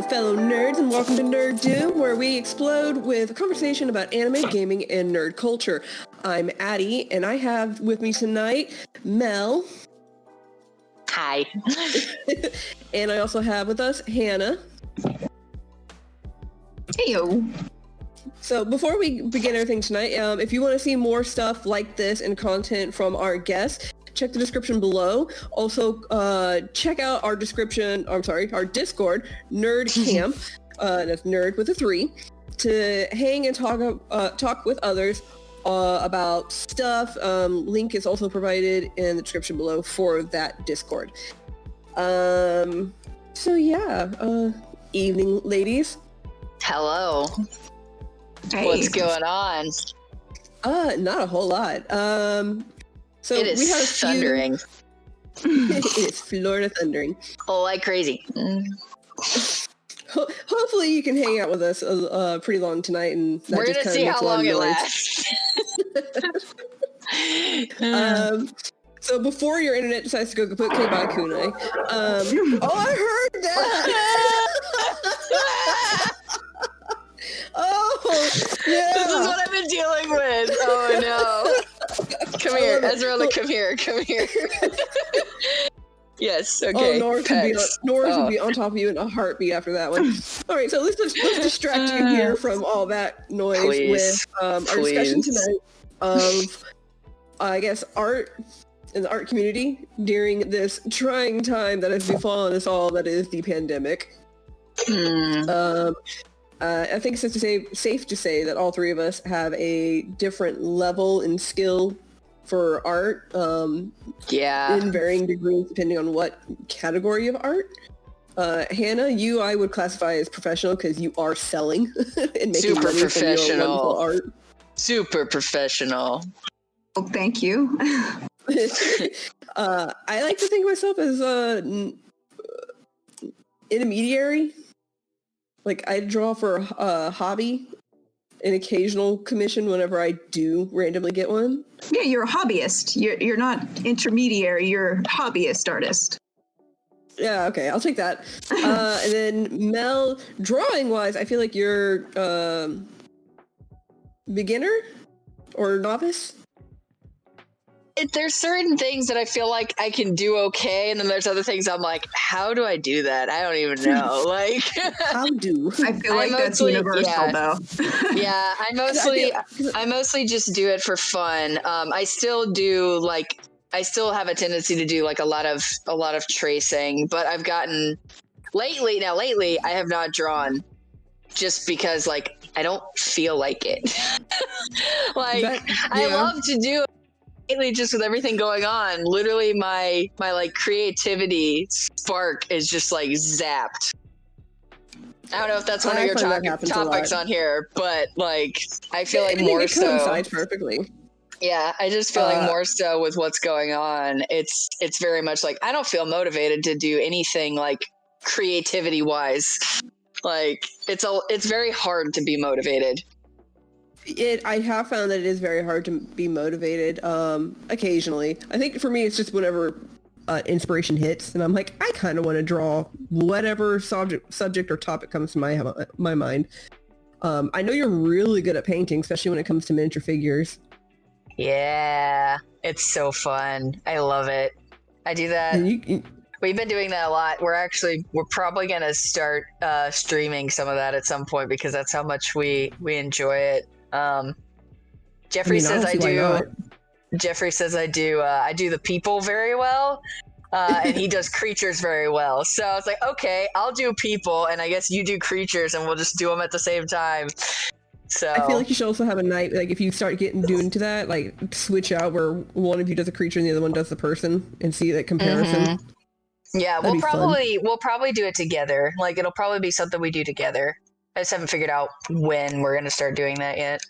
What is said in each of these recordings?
fellow nerds, and welcome to Nerd Doom, where we explode with a conversation about anime, gaming, and nerd culture. I'm Addy, and I have with me tonight Mel. Hi. And I also have with us Hannah. Heyo. So before we begin everything tonight, if you want to see more stuff like this and content from our guests, check the description below. Also, check out our Discord, Nerd Camp, that's nerd with a 3, to hang and talk with others about stuff. Link is also provided in the description below for that Discord. So yeah, evening, ladies. Hello. Hey. What's going on? Not a whole lot. So It is we have thundering. It is Florida thundering. Oh, like crazy. Hopefully you can hang out with us pretty long tonight, and that We're just gonna kinda see makes how a lot of long it noise. lasts. So before your internet decides to go kaput, okay, bye, kunai. I heard that. Oh, yeah. This is what I've been dealing with. Oh no. Come here, Ezreal, come here. Yes, okay. Oh, Norris would be on top of you in a heartbeat after that one. All right, so let's distract you here from all that noise with our discussion tonight of, I guess, art in the art community during this trying time that has befallen us all, that is the pandemic. I think it's safe to say that all three of us have a different level and skill for art, in varying degrees depending on what category of art. Hannah, you I would classify as professional because you are selling and making Super money from your wonderful art. Super professional. Well, thank you. I like to think of myself as intermediary. Like, I draw for a hobby, an occasional commission whenever I do randomly get one. Yeah, you're a hobbyist. You're not intermediary. You're a hobbyist artist. Yeah, okay, I'll take that. And then Mel, drawing-wise, I feel like you're beginner or novice. There's certain things that I feel like I can do okay, and then there's other things I'm like, how do I do that? I don't even know. Like, How do? I feel like that's universal, though. Yeah, I mostly just do it for fun. I still have a tendency to do like a lot of tracing, but I've gotten lately I have not drawn just because like I don't feel like it. I love to do it lately, just with everything going on. Literally my like creativity spark is just like zapped. I don't know if that's one of your topics on here, but like I feel like more so coincides perfectly. Yeah, I just feel like more so with what's going on. It's very much like I don't feel motivated to do anything like creativity wise. Like it's very hard to be motivated. I have found that it is very hard to be motivated occasionally. I think for me it's just whenever inspiration hits and I'm like, I kind of want to draw whatever subject or topic comes to my mind. I know you're really good at painting, especially when it comes to miniature figures. Yeah, it's so fun. I love it. I do that. We've been doing that a lot. We're probably going to start streaming some of that at some point because that's how much we enjoy it. Jeffrey says I do the people very well. And he does creatures very well. So I was like, okay, I'll do people and I guess you do creatures and we'll just do them at the same time. So I feel like you should also have a night, like if you start doing into that, like switch out where one of you does a creature and the other one does the person and see that comparison. Mm-hmm. Yeah, we'll probably do it together. Like it'll probably be something we do together. I just haven't figured out when we're gonna start doing that yet.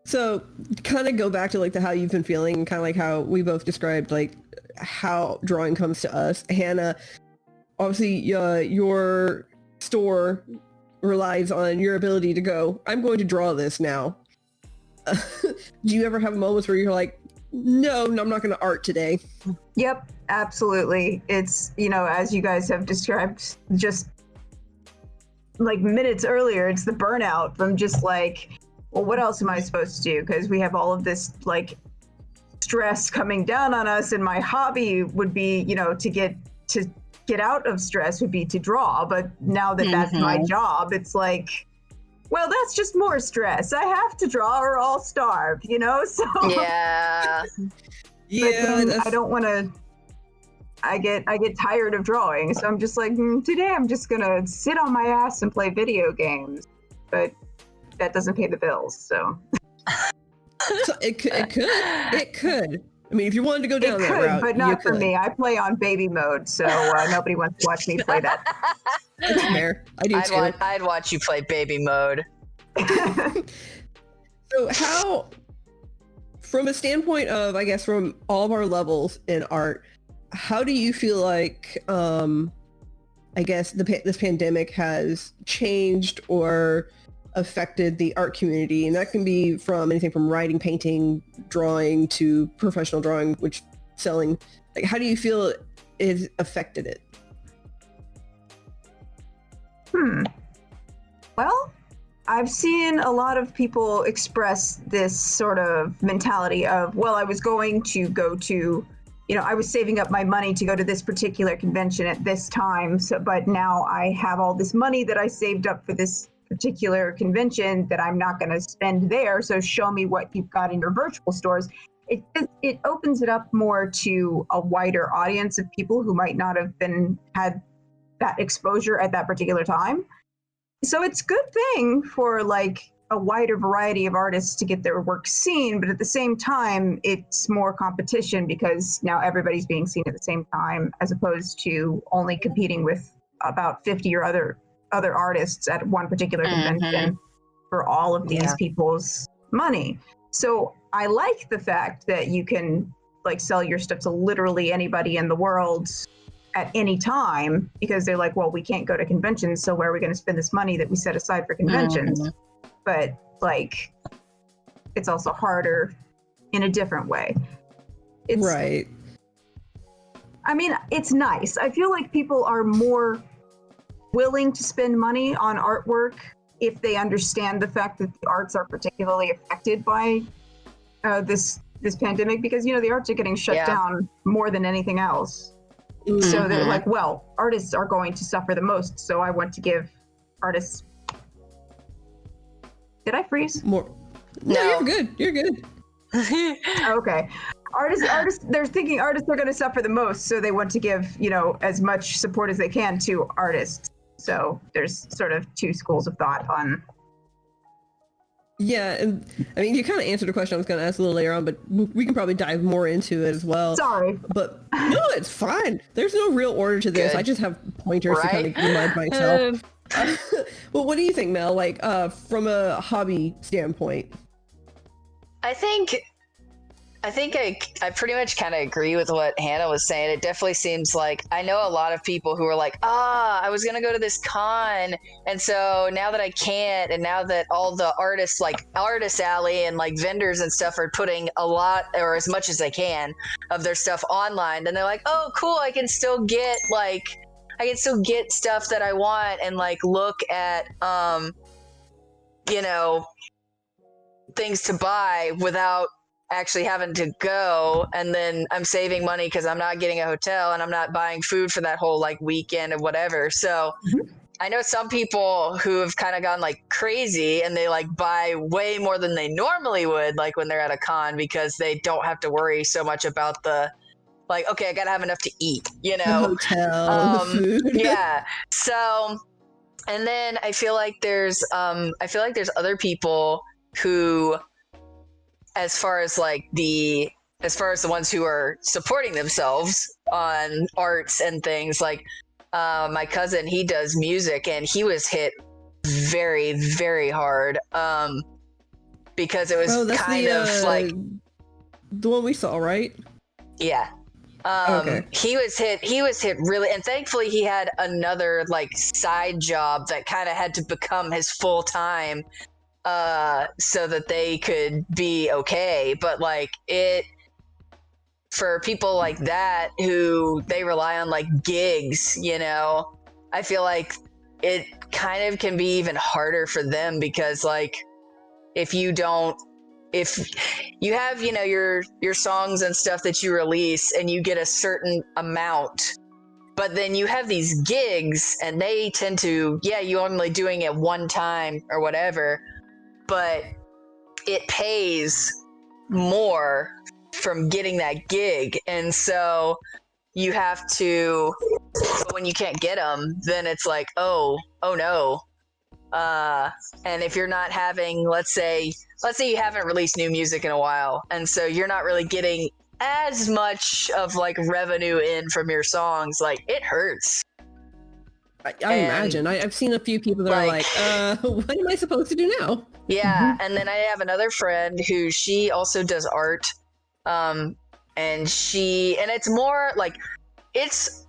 So kind of go back to like how you've been feeling and kind of like how we both described like how drawing comes to us. Hannah, obviously your store relies on your ability to go, I'm going to draw this now. Do you ever have moments where you're like, no, I'm not going to art today? Yep, absolutely. It's, as you guys have described, just like minutes earlier, it's the burnout from just like, well, what else am I supposed to do? Because we have all of this like stress coming down on us, and my hobby would be, to get out of stress would be to draw. But now that that's my job, it's like, well, that's just more stress. I have to draw or I'll starve, So Yeah. I don't want to. I get tired of drawing, so I'm just like, today I'm just gonna sit on my ass and play video games. But that doesn't pay the bills, so. So it could. I mean, if you wanted to go down that route, but not for me. I play on baby mode, so nobody wants to watch me play that. That's fair. I do too. I'd watch you play baby mode. So how, from a standpoint of, I guess, from all of our levels in art, how do you feel like, I guess, this pandemic has changed or affected the art community? And that can be from anything from writing, painting, drawing to professional drawing, which selling. Like, how do you feel it affected it? Well, I've seen a lot of people express this sort of mentality of, well, I was going to go to, I was saving up my money to go to this particular convention at this time. So, but now I have all this money that I saved up for this particular convention that I'm not going to spend there. So show me what you've got in your virtual stores. It opens it up more to a wider audience of people who might not have had that exposure at that particular time. So it's a good thing for like a wider variety of artists to get their work seen, but at the same time, it's more competition because now everybody's being seen at the same time, as opposed to only competing with about 50 or other artists at one particular convention for all of these people's money. So I like the fact that you can like sell your stuff to literally anybody in the world at any time, because they're like, well, we can't go to conventions, so where are we going to spend this money that we set aside for conventions? But like, it's also harder in a different way. Right. I mean, it's nice. I feel like people are more willing to spend money on artwork if they understand the fact that the arts are particularly affected by this pandemic, because the arts are getting shut down more than anything else. So they're like, well, artists are going to suffer the most, so I want to give artists. Did I freeze? More. No, you're good. Okay. Artists, they're thinking artists are going to suffer the most, so they want to give, as much support as they can to artists. So there's sort of two schools of thought on. Yeah, and I mean, you kind of answered a question I was going to ask a little later on, but we can probably dive more into it as well. Sorry. But no, it's fine. There's no real order to this. Good. I just have pointers to kind of remind myself. Well, what do you think, Mel? Like, from a hobby standpoint? I think I pretty much kind of agree with what Hannah was saying. It definitely seems like I know a lot of people who are like, I was going to go to this con. And so now that I can't, and now that all the artists like Artist Alley and like vendors and stuff are putting a lot or as much as they can of their stuff online, then they're like, oh, cool. I can still get stuff that I want and like look at, things to buy without actually having to go, and then I'm saving money because I'm not getting a hotel and I'm not buying food for that whole like weekend or whatever. So I know some people who have kind of gone like crazy and they like buy way more than they normally would, like when they're at a con, because they don't have to worry so much about the like, okay, I gotta have enough to eat, The hotel, the food. Yeah. So, and then I feel like there's other people who, as far as the ones who are supporting themselves on arts and things, like my cousin, he does music and he was hit very, very hard because it was like the one we saw, right? Yeah. Okay. He was hit really, and thankfully he had another like side job that kind of had to become his full time so that they could be okay. But like for people like that who they rely on like gigs, I feel like it kind of can be even harder for them because like if you have, you know, your songs and stuff that you release and you get a certain amount, but then you have these gigs and they tend to, you only doing it one time or whatever, but it pays more from getting that gig. And so you have to, but when you can't get them, then it's like, oh no. And if you're not having, let's say you haven't released new music in a while, and so you're not really getting as much of like revenue in from your songs, like it hurts. I imagine. I've seen a few people that are like, what am I supposed to do now? Yeah, and then I have another friend who she also does art, and it's more like it's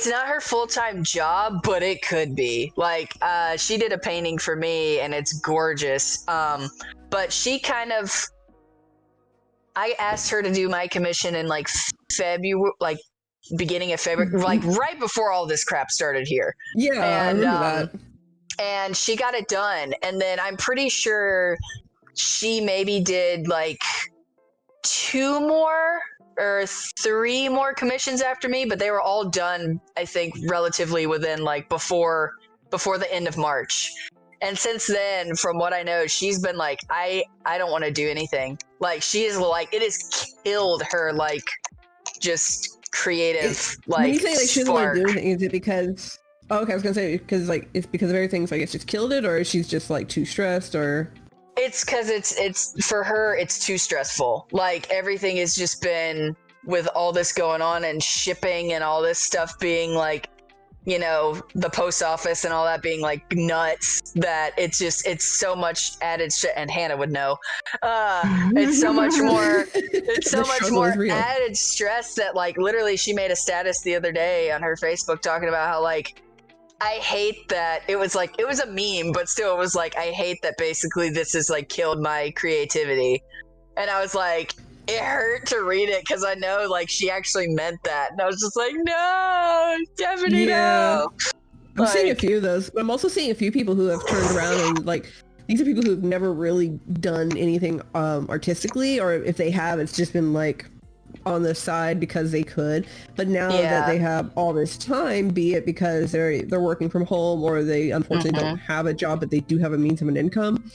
not her full-time job, but it could be. Like, she did a painting for me, and it's gorgeous. But she kind of, I asked her to do my commission in like February, like beginning of February, like right before all this crap started here. Yeah, and, I remember that. And she got it done, and then I'm pretty sure she maybe did like 2 more or 3 more commissions after me, but they were all done, I think, relatively within like before the end of March. And since then, from what I know, she's been like, I don't want to do anything. Like, she is like, it has killed her, like, just creative, like, when you say like she doesn't want spark. to do anything, is it because? Oh, okay, I was gonna say because like it's because of everything. So I guess it's killed it, or she's just like too stressed, or. It's because it's for her, it's too stressful. Like, everything has just been with all this going on and shipping and all this stuff being like, you know, the post office and all that being like nuts, that it's so much added shit, and Hannah would know. It's so much more added stress that like literally she made a status the other day on her Facebook talking about how like, I hate that it was a meme, but still it was like, I hate that basically this has like killed my creativity. And I was like, it hurt to read it because I know like she actually meant that. And I was just like, no, Stephanie, no. I'm seeing a few of those, but I'm also seeing a few people who have turned around and like, these are people who've never really done anything artistically, or if they have, it's just been like on the side because they could. But now that they have all this time, be it because they're working from home or they unfortunately don't have a job, but they do have a means of an income,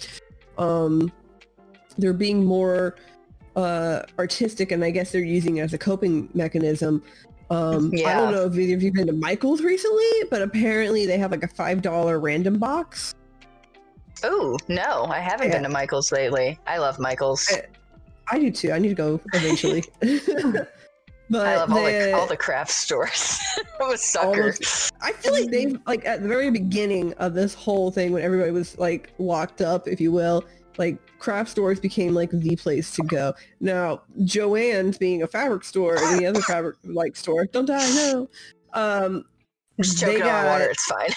they're being more artistic, and I guess they're using it as a coping mechanism. I don't know if you've been to Michael's recently, but apparently they have like a $5 random box. Oh, no, I haven't been to Michael's lately. I love Michael's. I do too. I need to go eventually. But I love all the craft stores. I'm a sucker. I feel like they've, like, at the very beginning of this whole thing, when everybody was like locked up, if you will, like craft stores became like the place to go. Now, Joann's being a fabric store and the other fabric like store, don't die, no. Just choking on water, it's fine.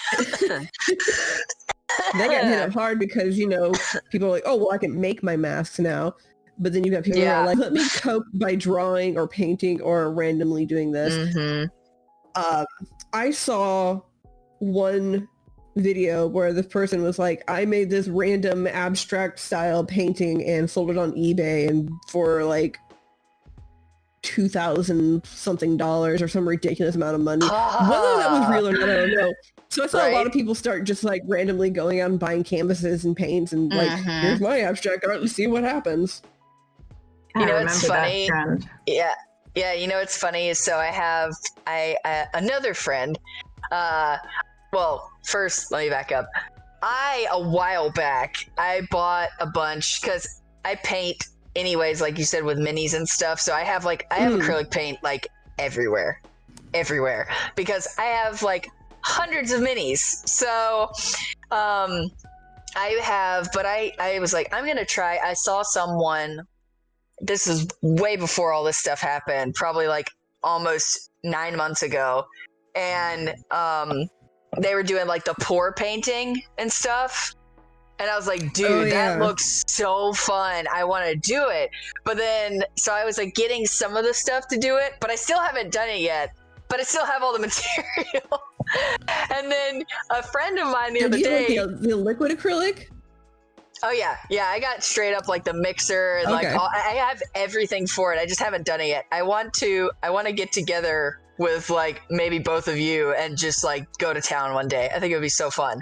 They got hit up hard because, you know, people are like, oh, well, I can make my masks now. But then you got people who are like, let me cope by drawing or painting or randomly doing this. I saw one video where the person was like, I made this random abstract style painting and sold it on eBay and for like $2,000 something or some ridiculous amount of money. Whether that was real or not, I don't know. So I saw a lot of people start just like randomly going out and buying canvases and paints and like, here's my abstract art and see what happens. You know, it's funny. Yeah. You know, it's funny. So I have another friend. Well, first, let me back up. A while back, I bought a bunch because I paint anyways, like you said, with minis and stuff. So I have acrylic paint like everywhere because I have like hundreds of minis. So, I was like, I'm going to try. I saw someone, this is way before all this stuff happened, probably like almost 9 months ago. And, they were doing like the pour painting and stuff. And I was like, dude, that looks so fun. I want to do it. But then, so I was like getting some of the stuff to do it, but I still haven't done it yet. but I still have all the material. And then a friend of mine the other day, the liquid acrylic. oh yeah, I got straight up like the mixer and like I have everything for it. I just haven't done it yet. I want to get together with like maybe both of you and just like go to town one day. I think it would be so fun.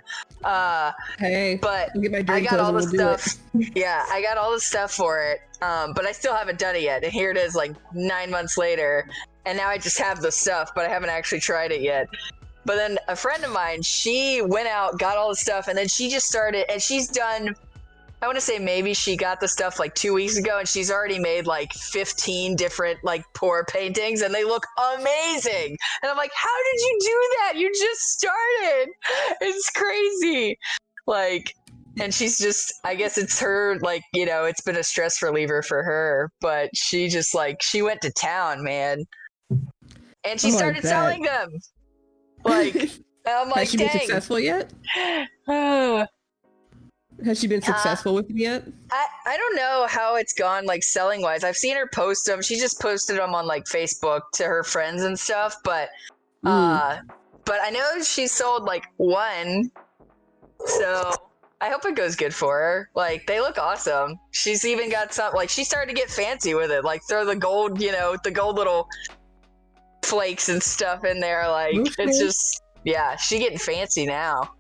Hey, but I got all the stuff. Yeah, I got all the stuff for it. But I still haven't done it yet. And here it is, like 9 months later, and now I just have the stuff, but I haven't actually tried it yet. But then a friend of mine, she went out, got all the stuff, and then she just started, and she's done. I want to say maybe she got the stuff like 2 weeks ago, and she's already made like 15 different like pour paintings, and they look amazing. And I'm like, how did you do that? You just started. It's crazy. Like, and she's just, I guess it's her, like, you know, it's been a stress reliever for her, but she just like, she went to town, man. And she started selling them. Like, I'm like, has she been successful yet? Has she been successful with them yet? I don't know how it's gone, like selling wise. I've seen her post them. She just posted them on like Facebook to her friends and stuff. But I know she sold like one. So I hope it goes good for her. Like they look awesome. She's even got some, like she started to get fancy with it. Like throw the gold, you know, the gold little flakes and stuff in there. Like it's just, yeah, she getting fancy now.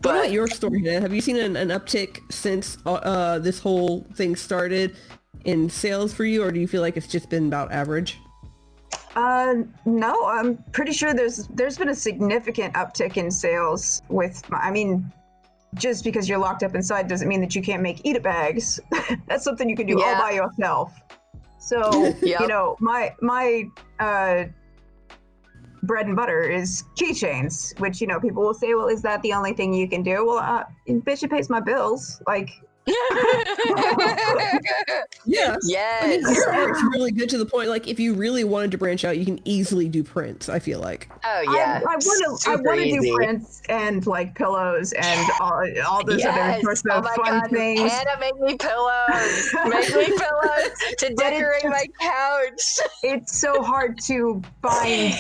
What about your story, Dan? Have you seen an uptick since this whole thing started in sales for you, or do you feel like it's just been about average? No, I'm pretty sure there's been a significant uptick in sales with, I mean, just because you're locked up inside doesn't mean that you can't make eat-it bags. That's something you can do all by yourself. So, you know, my bread and butter is keychains, which, you know, people will say, well, is that the only thing you can do? Well, bitch, it pays my bills. Like, yeah. Yes. I mean, your art's really good to the point, like, if you really wanted to branch out, you can easily do prints, I feel like. Oh, yeah. I want to do prints and, like, pillows and all those other sorts of fun things. Hannah, make me pillows. Make me pillows to decorate my couch. It's so hard to find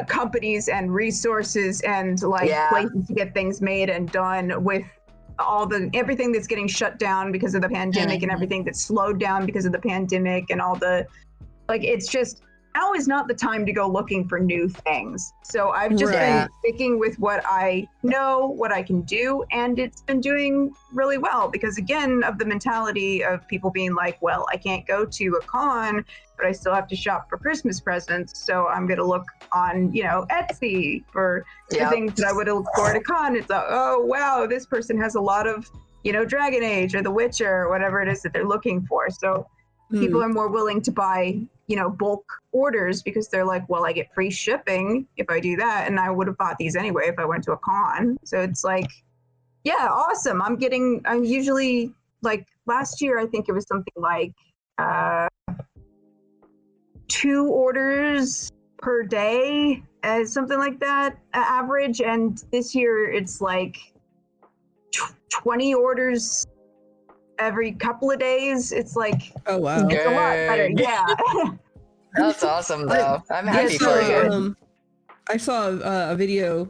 companies and resources and, like, places to get things made and done with everything that's getting shut down because of the pandemic and everything that's slowed down because of the pandemic and all the, like, it's just, now is not the time to go looking for new things. So I've just been sticking with what I know, what I can do, and it's been doing really well because, again, of the mentality of people being like, well, I can't go to a con, but I still have to shop for Christmas presents. So I'm going to look on, you know, Etsy for the things that I would look for at a con. It's like, oh, wow, this person has a lot of, you know, Dragon Age or The Witcher or whatever it is that they're looking for. So people are more willing to buy, you know, bulk orders because they're like, well, I get free shipping if I do that. And I would have bought these anyway if I went to a con. So it's like, yeah, awesome. I'm usually, like, last year, I think it was something like 2 orders per day, something like that, average. And this year it's like 20 orders every couple of days. It's like, oh wow, it's a lot better. Yeah. That's awesome though. I'm happy for you. I saw a video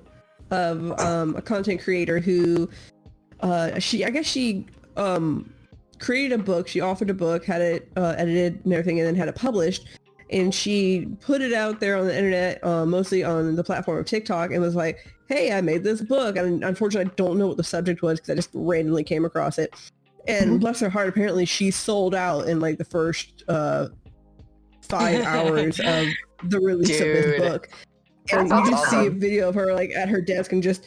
of a content creator who she created a book. She authored a book, had it edited and everything, and then had it published. And she put it out there on the internet, mostly on the platform of TikTok, and was like, hey, I made this book. And unfortunately, I don't know what the subject was because I just randomly came across it. And bless her heart, apparently she sold out in like the first 5 hours of the release of this book. And you just see a video of her like at her desk and just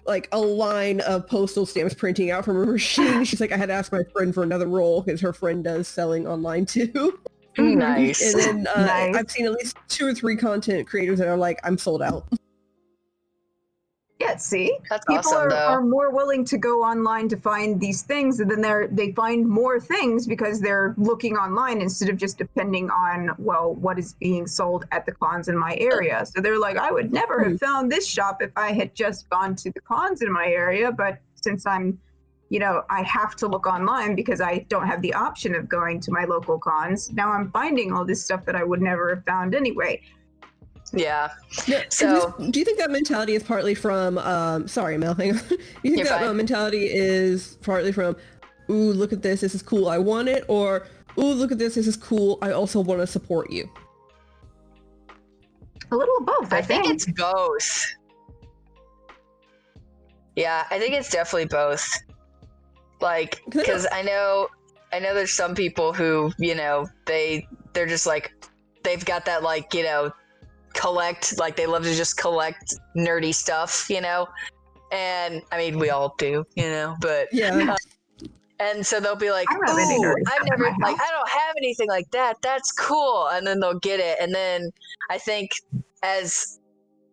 like a line of postal stamps printing out from her machine. She's like, I had to ask my friend for another roll because her friend does selling online too. Nice. And then I've seen at least 2 or 3 content creators that are like, I'm sold out. Yeah, see? That's people awesome, are more willing to go online to find these things, and then they find more things because they're looking online instead of just depending on, well, what is being sold at the cons in my area. So they're like, I would never have found this shop if I had just gone to the cons in my area, but since I'm, you know, I have to look online because I don't have the option of going to my local cons, now I'm finding all this stuff that I would never have found anyway. Yeah. No, So do you think that mentality is partly from, sorry, Mel, hang on. Do you think that mentality is partly from, ooh, look at this is cool, I want it, or, ooh, look at this is cool, I also want to support you? A little of both, I think. it's both. Yeah, I think it's definitely both. Like, because I know there's some people who, you know, they're just like, they've got that, like, you know, collect, like they love to just collect nerdy stuff, you know, and I mean we all do, you know, but yeah. And so they'll be like, "Ooh, I've never, like, I don't have anything like that. That's cool. And then they'll get it. And then I think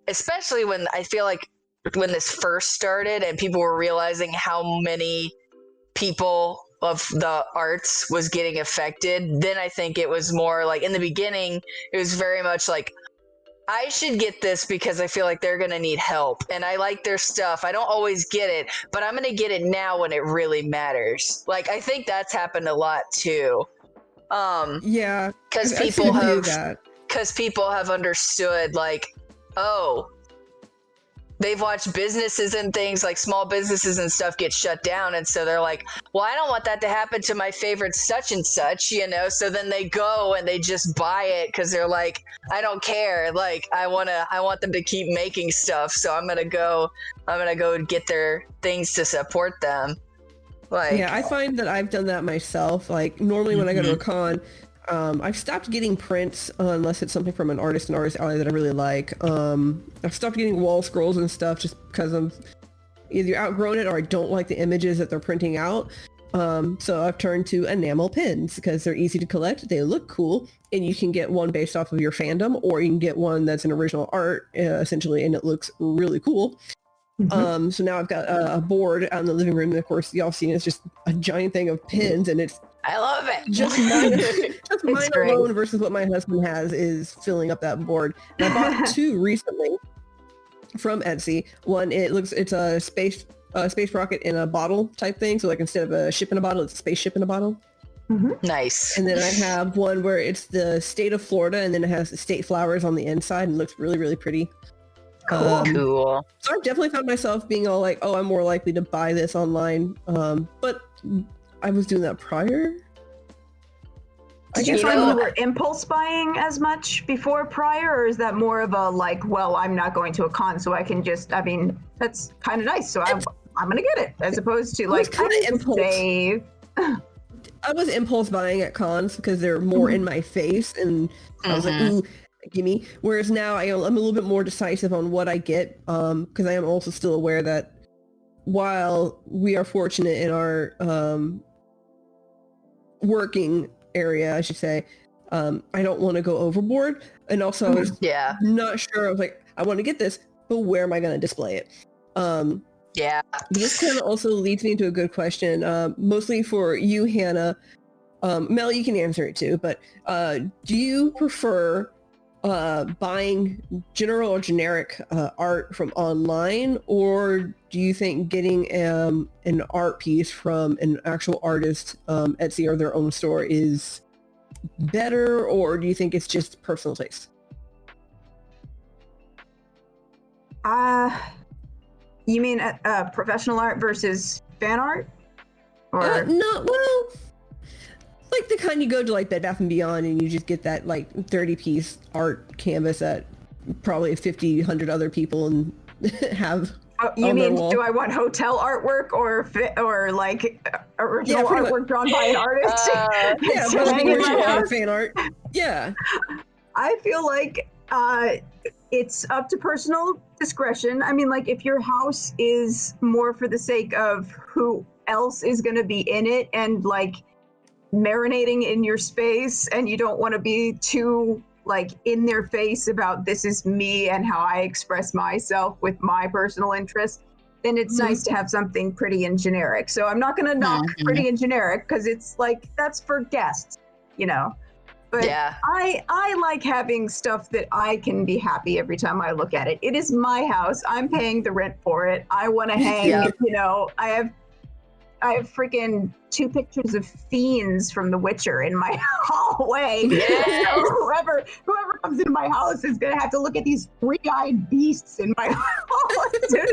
especially when I feel like when this first started and people were realizing how many people of the arts was getting affected, then I think it was more like, in the beginning, it was very much like, I should get this because I feel like they're going to need help and I like their stuff. I don't always get it, but I'm going to get it now when it really matters. Like, I think that's happened a lot too. Yeah. Because people have understood, like, oh, they've watched businesses and things like small businesses and stuff get shut down. And so they're like, well, I don't want that to happen to my favorite such and such, you know? So then they go and they just buy it because they're like, I don't care. Like, I want them to keep making stuff. So I'm going to go get their things to support them. Like, yeah, I find that I've done that myself. Like, normally when I go to a con, I've stopped getting prints unless it's something from an artist alley that I really like. I've stopped getting wall scrolls and stuff just because I'm either outgrown it or I don't like the images that they're printing out. So I've turned to enamel pins because they're easy to collect, they look cool, and you can get one based off of your fandom, or you can get one that's an original art, essentially, and it looks really cool. So now I've got a board out in the living room, and of course y'all seen it's just a giant thing of pins, and it's I love it. Just mine alone versus what my husband has is filling up that board. And I bought two recently from Etsy. One, it's a space rocket in a bottle type thing. So like instead of a ship in a bottle, it's a spaceship in a bottle. Nice. And then I have one where it's the state of Florida, and then it has the state flowers on the inside and looks really, really pretty. Cool. So I've definitely found myself being all like, oh, I'm more likely to buy this online. But I was doing that prior. Did you find you were impulse buying as much before prior, or is that more of a like, well, I'm not going to a con, so I can just, I mean, that's kind of nice, so I'm going to get it, as opposed to like, I need to save. I was impulse buying at cons because they're more in my face, and I was like, ooh, gimme. Whereas now I'm a little bit more decisive on what I get, because I am also still aware that while we are fortunate in our working area, I should say, I don't want to go overboard. And also I was not sure. I was like, I want to get this, but where am I going to display it? This kind of also leads me into a good question, mostly for you, Hannah. Mel, you can answer it too, but do you prefer buying general or generic art from online, or do you think getting an art piece from an actual artist, Etsy or their own store, is better, or do you think it's just personal taste? You mean professional art versus fan art? Or no, well, like the kind you go to like Bed Bath & Beyond and you just get that like 30-piece art canvas that probably 50, 100 other people and have you on mean, their wall. do I want hotel artwork or like original artwork drawn by an artist? Yeah, but like original fan art. Yeah. I feel like it's up to personal discretion. I mean, like if your house is more for the sake of who else is going to be in it and like marinating in your space, and you don't want to be too like in their face about this is me and how I express myself with my personal interest, then it's nice to have something pretty and generic. So I'm not going to knock pretty and generic because it's like that's for guests, you know. But I like having stuff that I can be happy every time I look at it. It is my house. I'm paying the rent for it. I want to hang, you know, I have freaking 2 pictures of fiends from The Witcher in my hallway. Yeah. So whoever comes into my house is gonna have to look at these 3-eyed beasts in my hall as soon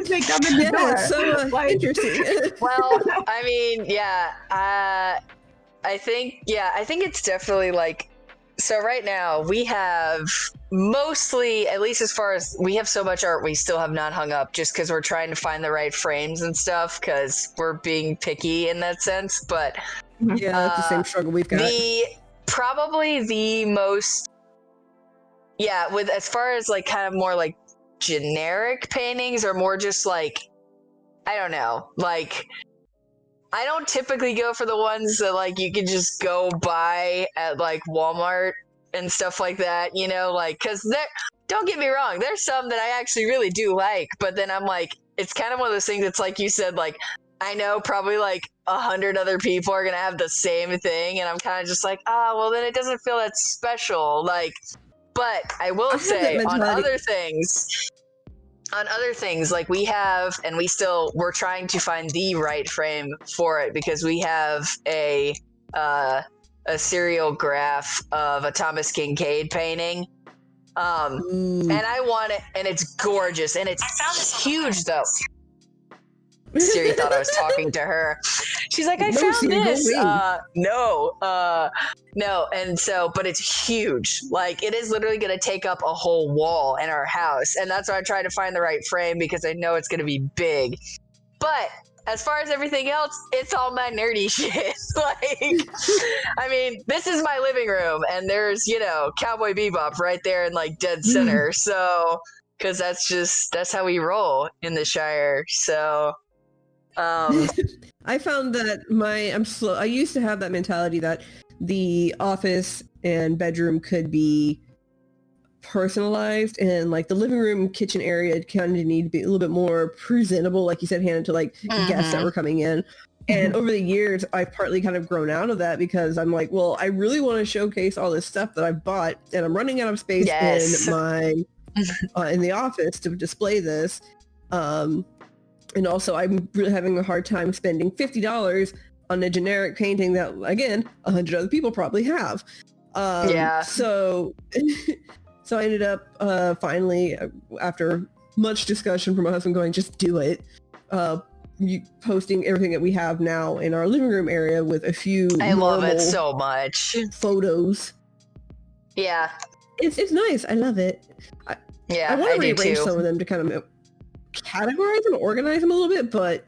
as they come in the door. So interesting. Well, I mean, I think it's definitely like, so right now we have mostly, at least as far as, we have so much art we still have not hung up just because we're trying to find the right frames and stuff because we're being picky in that sense. But yeah, that's the same struggle we've got. Probably the most, with as far as like kind of more like generic paintings or more just like, I don't know, like I don't typically go for the ones that like you can just go buy at like Walmart and stuff like that, you know, like, because don't get me wrong, there's some that I actually really do like, but then I'm like, it's kind of one of those things that's like you said, like, I know probably like 100 other people are gonna have the same thing, and I'm kind of just like, well, then it doesn't feel that special, like, but I will say on other things, like we have, and we're trying to find the right frame for it because we have a serial graph of a Thomas Kincaid painting. And I want it, and it's gorgeous, and it's huge though. Siri thought I was talking to her. She's like, I found this. No. And so, but it's huge. Like, it is literally going to take up a whole wall in our house. And that's why I try to find the right frame because I know it's going to be big. But as far as everything else, it's all my nerdy shit. Like, I mean, this is my living room, and there's, Cowboy Bebop right there in like dead center. So, because that's how we roll in the Shire. So, I found that I used to have that mentality that the office and bedroom could be personalized, and like the living room kitchen area kind of need to be a little bit more presentable, like you said, Hannah, to like guests that were coming in. And over the years, I've partly kind of grown out of that because I'm like, well, I really want to showcase all this stuff that I've bought, and I'm running out of space in my in the office to display this. And also, I'm really having a hard time spending $50 on a generic painting that, again, 100 other people probably have. So I ended up finally, after much discussion from my husband going, just do it, posting everything that we have now in our living room area with a few I love it so much. Photos. Yeah. It's nice. I love it. I want to rearrange some of them to kind of categorize and organize them a little bit, but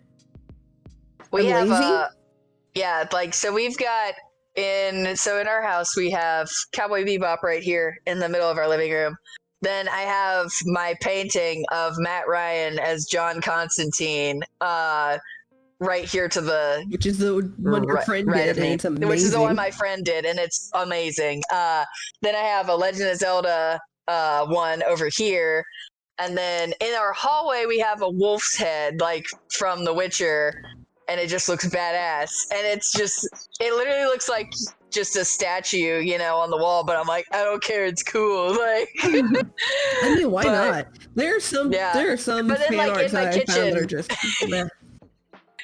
we have lazy. So we've got in our house we have Cowboy Bebop right here in the middle of our living room. Then I have my painting of Matt Ryan as John Constantine right here to the, which is the one your friend did, and it's amazing. Which is the one my friend did, and it's amazing. Then I have a Legend of Zelda one over here. And then in our hallway, we have a wolf's head, like from The Witcher, and it just looks badass. And it literally looks like just a statue, on the wall. But I'm like, I don't care, it's cool. Like, I mean, why not? There are some but then, fan like, arts in my that kitchen, I found that are just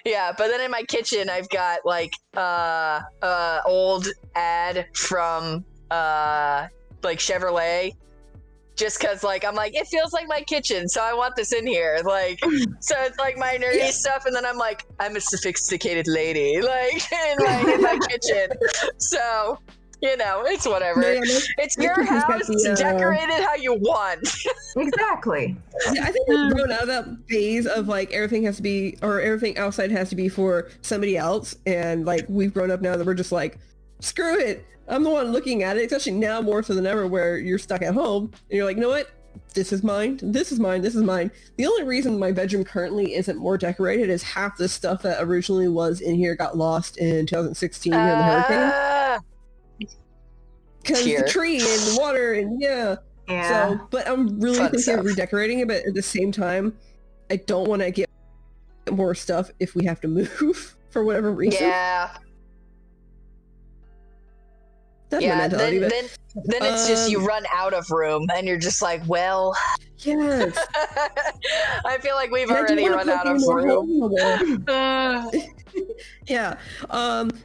yeah. But then in my kitchen, I've got like old ad from like Chevrolet. Just because, like, I'm like, it feels like my kitchen, so I want this in here. Like, so it's like my nerdy stuff, and then I'm like, I'm a sophisticated lady, like, in my kitchen. So, it's whatever. No, it's your house, decorated how you want. Exactly. Yeah, I think we've grown out of that phase of, like, everything has to be, or everything outside has to be for somebody else, and, like, we've grown up now that we're just like, screw it. I'm the one looking at it, especially now more so than ever where you're stuck at home and you're like, you know what? This is mine. This is mine. This is mine. The only reason my bedroom currently isn't more decorated is half the stuff that originally was in here got lost in 2016 in the hurricane. Because the tree and the water and yeah. So, but I'm really thinking of redecorating it, but at the same time, I don't want to get more stuff if we have to move for whatever reason. Yeah. That's my Yeah, mentality. then it's just you run out of room and you're just like, well, yes. I feel like we've And I don't already wanna run poke out any of more room. holes in the wall. Uh, Yeah.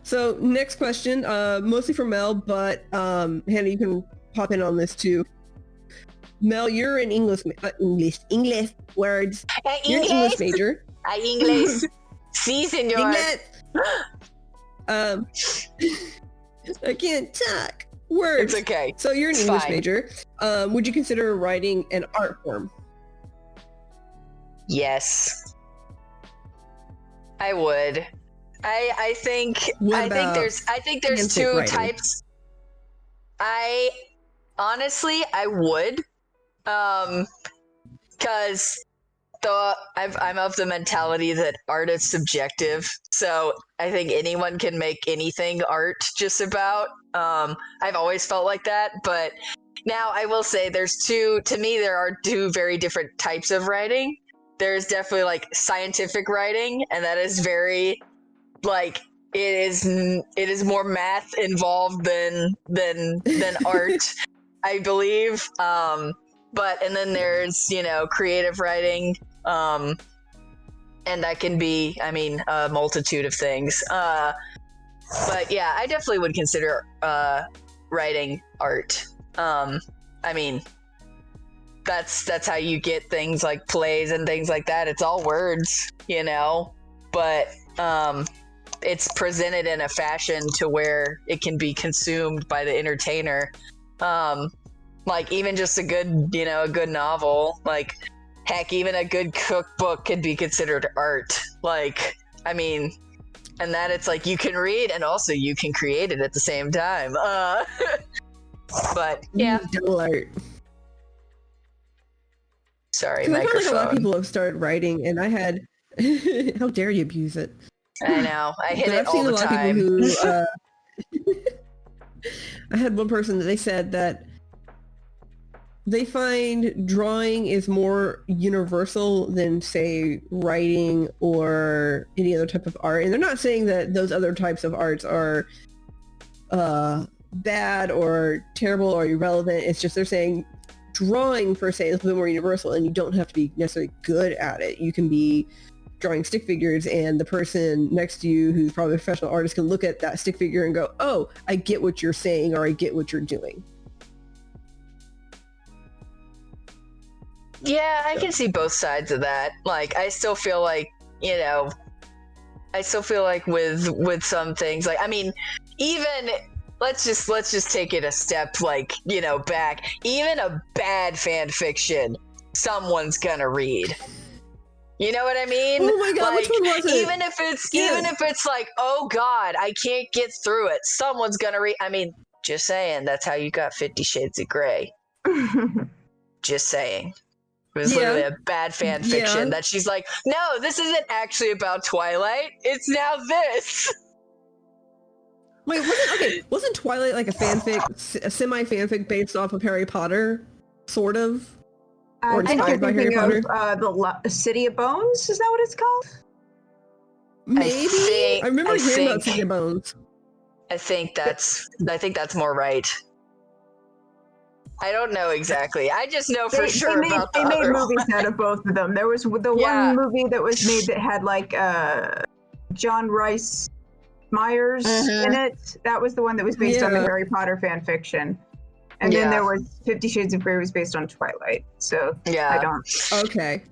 So next question, mostly for Mel, but Hannah, you can pop in on this too. Mel, you're an English words. You're an English major. English. Sí, señor. English. I can't talk. Words. It's okay. So you're an It's English fine. major. Would you consider writing an art form? Yes. I would. I think What I think about there's fanfic two writing? types. I honestly I would. Because I'm of the mentality that art is subjective, so I think anyone can make anything art just about. I've always felt like that, but now I will say there are two very different types of writing. There's definitely like scientific writing, and that is very like it is more math involved than art, I believe. And then there's creative writing, and that can be a multitude of things. But yeah, I definitely would consider writing art. That's how you get things like plays and things like that. It's all words, but it's presented in a fashion to where it can be consumed by the entertainer. Like even just a good novel, like heck, even a good cookbook could be considered art. And that it's like you can read and also you can create it at the same time. But yeah, Double art. sorry, I feel like a lot of microphone. people have started writing, and I had. How dare you abuse it? I know, I hit But it I've all seen the a lot time. of people who. I had one person that they said that they find drawing is more universal than, say, writing or any other type of art. And they're not saying that those other types of arts are bad or terrible or irrelevant. It's just they're saying drawing, per se, is a bit more universal, and you don't have to be necessarily good at it. You can be drawing stick figures, and the person next to you who's probably a professional artist can look at that stick figure and go, oh, I get what you're saying, or I get what you're doing. Yeah, I can see both sides of that. Like, I still feel like, with some things, even let's just take it a step, back. Even a bad fan fiction, someone's gonna read. You know what I mean? Oh my god, which one was it? Even if it's like, oh god, I can't get through it, someone's gonna read. Just saying, that's how you got 50 Shades of Grey. Just saying. It was literally a bad fan fiction that she's like, no, this isn't actually about Twilight. It's now this. Wait, wasn't Twilight like a fanfic, a semi-fanfic based off of Harry Potter? Sort of? Or I think you're inspired by Harry thinking Potter? of the City of Bones. Is that what it's called? Maybe? I remember hearing about City of Bones. I think that's more right. I don't know exactly. I just know for sure about the They made other movies out of both of them. There was the one movie that was made that had like John Rice Myers in it. That was the one that was based on the Harry Potter fan fiction. And then there was 50 Shades of Grey was based on Twilight. So I don't. Okay.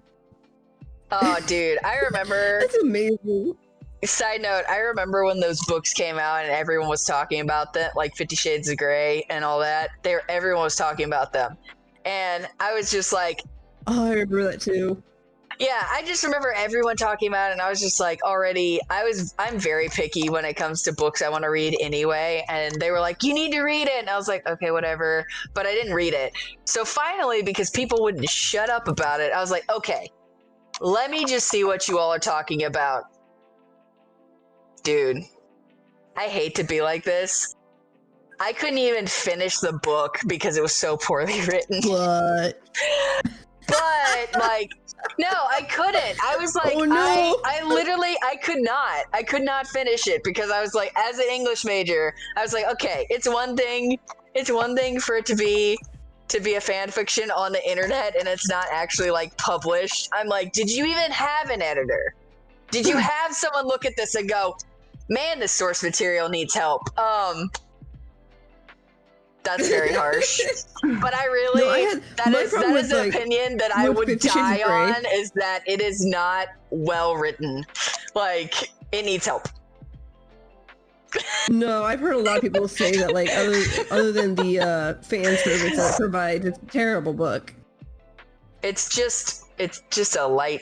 Oh, dude, I remember. That's amazing. Side note, I remember when those books came out and everyone was talking about them, like 50 Shades of Grey and all that. Everyone was talking about them. And I was just like... Oh, I remember that too. Yeah, I just remember everyone talking about it, and I was just like, I'm very picky when it comes to books I want to read anyway. And they were like, you need to read it. And I was like, okay, whatever. But I didn't read it. So finally, because people wouldn't shut up about it, I was like, okay, let me just see what you all are talking about. Dude, I hate to be like this. I couldn't even finish the book because it was so poorly written. What? But No, I couldn't. I was like, Oh, no. I could not finish it because I was like, as an English major, I was like, okay, it's one thing for it to be a fan fiction on the internet and it's not actually like published. I'm like, did you even have an editor? Did you have someone look at this and go, man, this source material needs help? That's very harsh. But I really, that is an opinion that I would die on, is that it is not well written. Like, it needs help. No, I've heard a lot of people say that, like, other than the fan service that it provides, it's a terrible book. It's just a light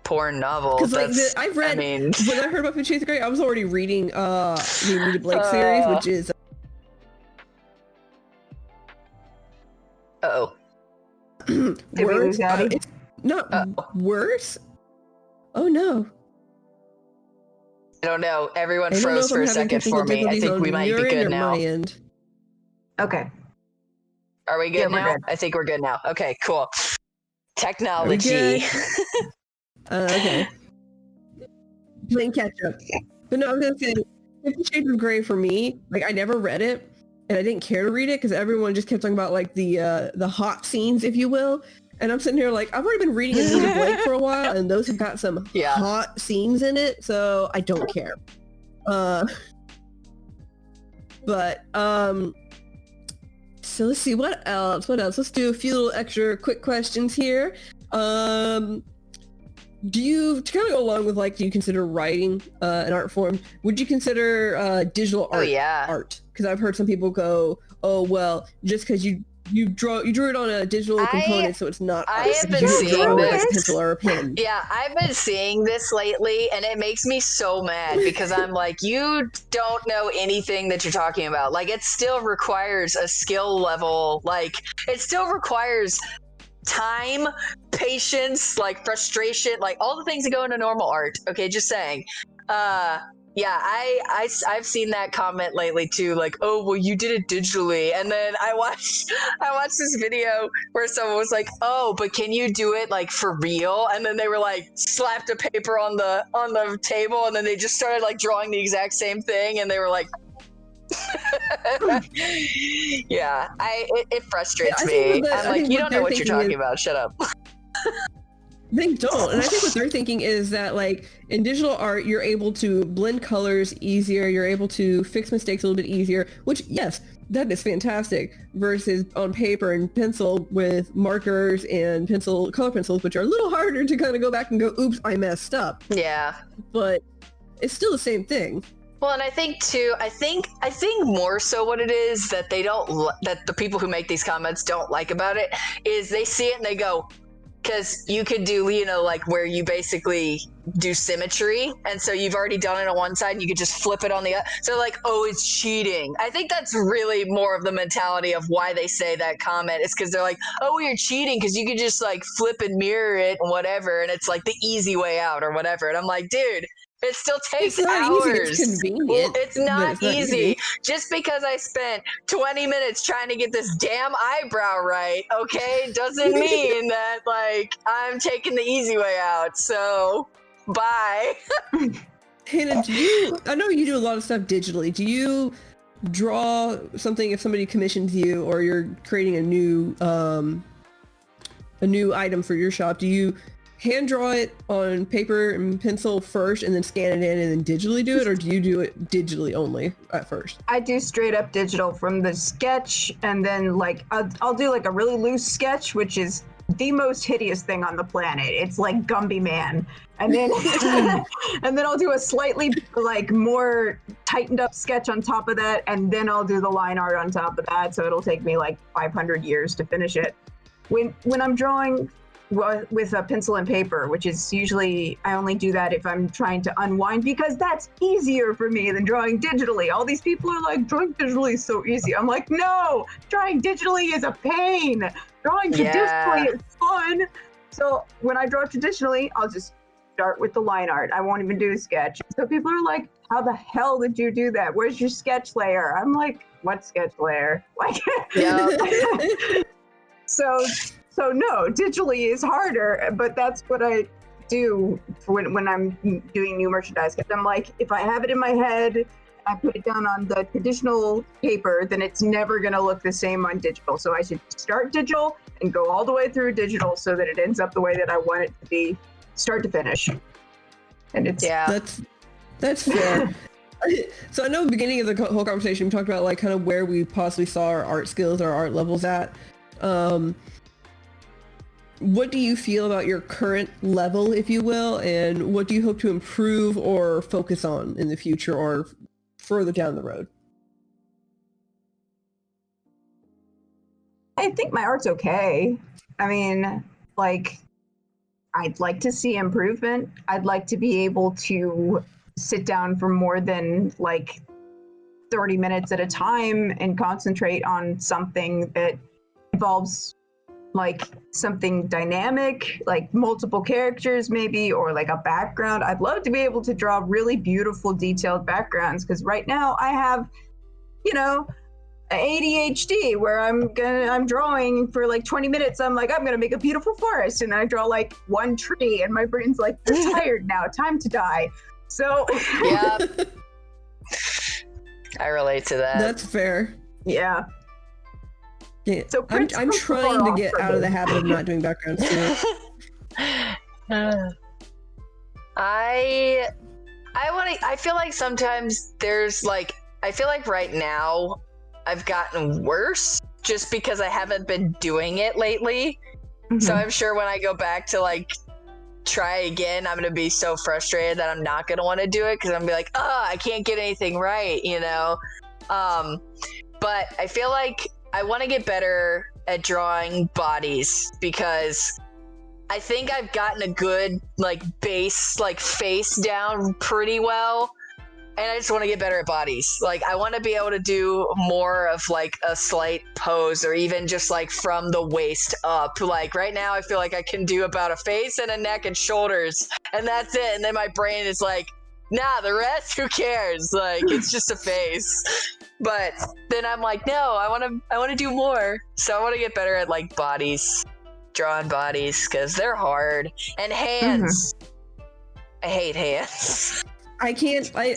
porn novel. Because like I've read, when I heard about 50 Shades of Grey, I was already reading the Anita Blake series, which is worse. It's not worse. Oh no. I don't know. Everyone froze for a second for me. I think we might be good now. Okay. Are we good now? I think we're good now. Okay, cool. Technology. Okay. Playing catch up. But no, I was gonna say 50 Shades of Grey for me, like I never read it and I didn't care to read it because everyone just kept talking about like the hot scenes, if you will. And I'm sitting here like, I've already been reading Anita Blake for a while and those have got some hot scenes in it, so I don't care. So let's see, what else? Let's do a few little extra quick questions here. Do you, to kind of go along with like, do you consider writing an art form? Would you consider digital art art? Because I've heard some people go, oh well, just because you drew it on a digital component, so it's not art. I have been seeing this. Like a pencil or a pen. Yeah, I've been seeing this lately, and it makes me so mad because I'm like, you don't know anything that you're talking about. Like, it still requires a skill level. Like, it still requires time, patience, like frustration, like all the things that go into normal art. Okay, just saying. Yeah, I've seen that comment lately too, like, oh well, you did it digitally, and then I watched this video where someone was like, oh, but can you do it like for real? And then they were like, slapped a paper on the table, and then they just started like drawing the exact same thing, and they were like, yeah, it frustrates me. I'm like, you don't know what you're talking about. Shut up. They don't. And I think what they're thinking is that like in digital art, you're able to blend colors easier. You're able to fix mistakes a little bit easier, which yes, that is fantastic, versus on paper and pencil with markers and color pencils, which are a little harder to kind of go back and go, oops, I messed up. Yeah. But it's still the same thing. Well, and I think too, I think more so what it is that that the people who make these comments don't like about it is they see it and they go, because you could do, you know, like where you basically do symmetry. And so you've already done it on one side and you could just flip it on the other. So like, oh, it's cheating. I think that's really more of the mentality of why they say that comment. It's because they're like, oh, well, you're cheating because you could just like flip and mirror it and whatever. And it's like the easy way out or whatever. And I'm like, dude, it still takes hours. Easy. It's convenient. Well, it's not easy. Just because I spent 20 minutes trying to get this damn eyebrow right, okay, doesn't mean that like I'm taking the easy way out. So, bye. Hannah, I know you do a lot of stuff digitally. Do you draw something if somebody commissions you or you're creating a new item for your shop? Do you hand draw it on paper and pencil first and then scan it in and then digitally do it, or do you do it digitally only at first? I do straight up digital from the sketch, and then like I'll do like a really loose sketch, which is the most hideous thing on the planet. It's like Gumby Man. And then and then I'll do a slightly like more tightened up sketch on top of that, and then I'll do the line art on top of that, so it'll take me like 500 years to finish it. When I'm drawing with a pencil and paper, which is usually, I only do that if I'm trying to unwind, because that's easier for me than drawing digitally. All these people are like, drawing digitally is so easy. I'm like, no, drawing digitally is a pain. Drawing traditionally is fun. So when I draw traditionally, I'll just start with the line art. I won't even do a sketch. So people are like, how the hell did you do that? Where's your sketch layer? I'm like, what sketch layer? Like, yeah. So So no, digitally is harder, but that's what I do when I'm doing new merchandise. Because I'm like, if I have it in my head, I put it down on the traditional paper, then it's never going to look the same on digital. So I should start digital and go all the way through digital so that it ends up the way that I want it to be, start to finish. And it's that's fair. So I know at the beginning of the whole conversation we talked about like kind of where we possibly saw our art skills, our art levels at. What do you feel about your current level, if you will, and what do you hope to improve or focus on in the future or further down the road? I think my art's okay. I mean, like, I'd like to see improvement. I'd like to be able to sit down for more than like 30 minutes at a time and concentrate on something that involves like something dynamic, like multiple characters maybe, or like a background. I'd love to be able to draw really beautiful, detailed backgrounds, because right now I have, you know, ADHD where I'm drawing for like 20 minutes. I'm like, I'm gonna make a beautiful forest, and then I draw like one tree, and my brain's like, I'm tired now, time to die. So yeah, I relate to that. That's fair. Yeah. Yeah. So I'm trying to get out of the habit of not doing backgrounds too. I feel like sometimes there's like, I feel like right now I've gotten worse just because I haven't been doing it lately. Mm-hmm. So I'm sure when I go back to like try again, I'm gonna be so frustrated that I'm not gonna want to do it because I'm gonna be like, oh, I can't get anything right, you know. But I feel like I want to get better at drawing bodies because I think I've gotten a good like base like face down pretty well, and I just want to get better at bodies. Like I want to be able to do more of like a slight pose, or even just like from the waist up. Like right now I feel like I can do about a face and a neck and shoulders, and that's it. And then my brain is like, nah, the rest, who cares? Like it's just a face. But then I'm like, no, I want to do more. So I want to get better at like bodies, drawing bodies, because they're hard. And hands. Mm-hmm. I hate hands. I can't. I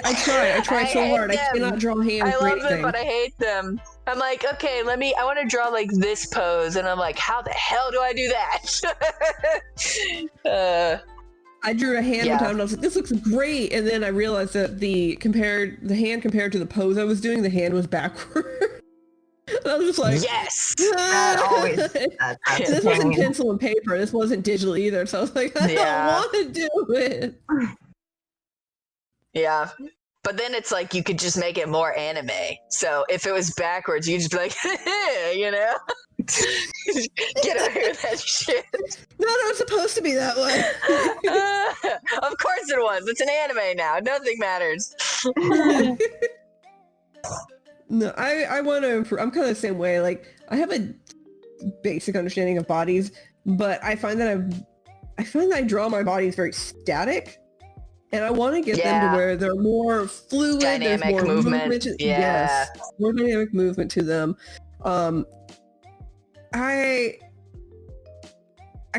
try so hard. Them. I cannot draw hands. I love them, but I hate them. I'm like, okay, I want to draw like this pose, and I'm like, how the hell do I do that? I drew a hand one time and I was like, this looks great. And then I realized that the hand compared to the pose I was doing, the hand was backward. And I was just like, yes! That always, this wasn't pencil and paper. This wasn't digital either. So I was like, I don't want to do it. Yeah. But then it's like you could just make it more anime. So if it was backwards, you'd just be like, you know? Get over here with that shit. No, it's supposed to be that way. Of course it was. It's an anime now. Nothing matters. No, I want to improve. I'm kind of the same way. Like, I have a basic understanding of bodies, but I find that I draw my bodies very static. And I want to get them to where they're more fluid. Dynamic there's more movement. Yes, more dynamic movement to them. I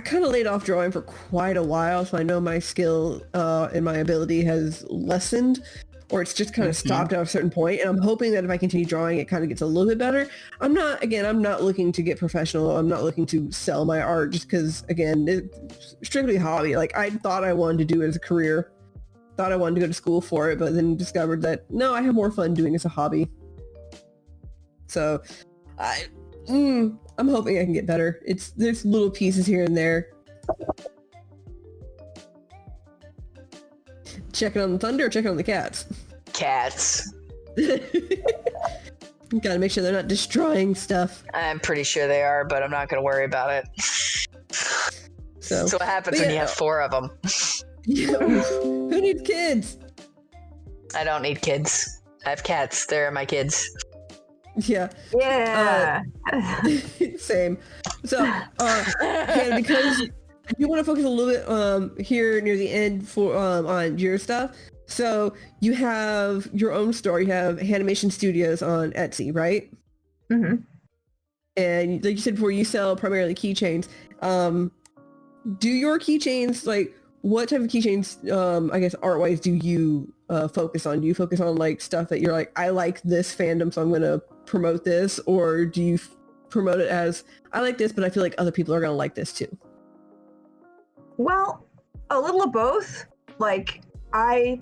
kind of laid off drawing for quite a while, so I know my skill and my ability has lessened, or it's just kind of stopped at a certain point. And I'm hoping that if I continue drawing, it kind of gets a little bit better. I'm not looking to get professional. I'm not looking to sell my art just because, again, it's strictly a hobby. Like, I thought I wanted to do it as a career. Thought I wanted to go to school for it, but then discovered that no, I have more fun doing it as a hobby. So I'm hoping I can get better. There's little pieces here and there. Checking on the thunder or checking on the cats? Cats. Gotta make sure they're not destroying stuff. I'm pretty sure they are, but I'm not gonna worry about it. So what happens when you have 4 of them? Who needs kids? I don't need kids. I have cats. They're my kids. Yeah. Same. So, yeah, because you want to focus a little bit here near the end for on your stuff. So you have your own store. You have Animation Studios on Etsy, right? Mm-hmm. And like you said before, you sell primarily keychains. Do your keychains, like, what type of keychains, I guess art-wise, do you focus on? Do you focus on like stuff that you're like, I like this fandom, so I'm going to promote this? Or do you promote it as, I like this, but I feel like other people are going to like this too? Well, a little of both. Like, I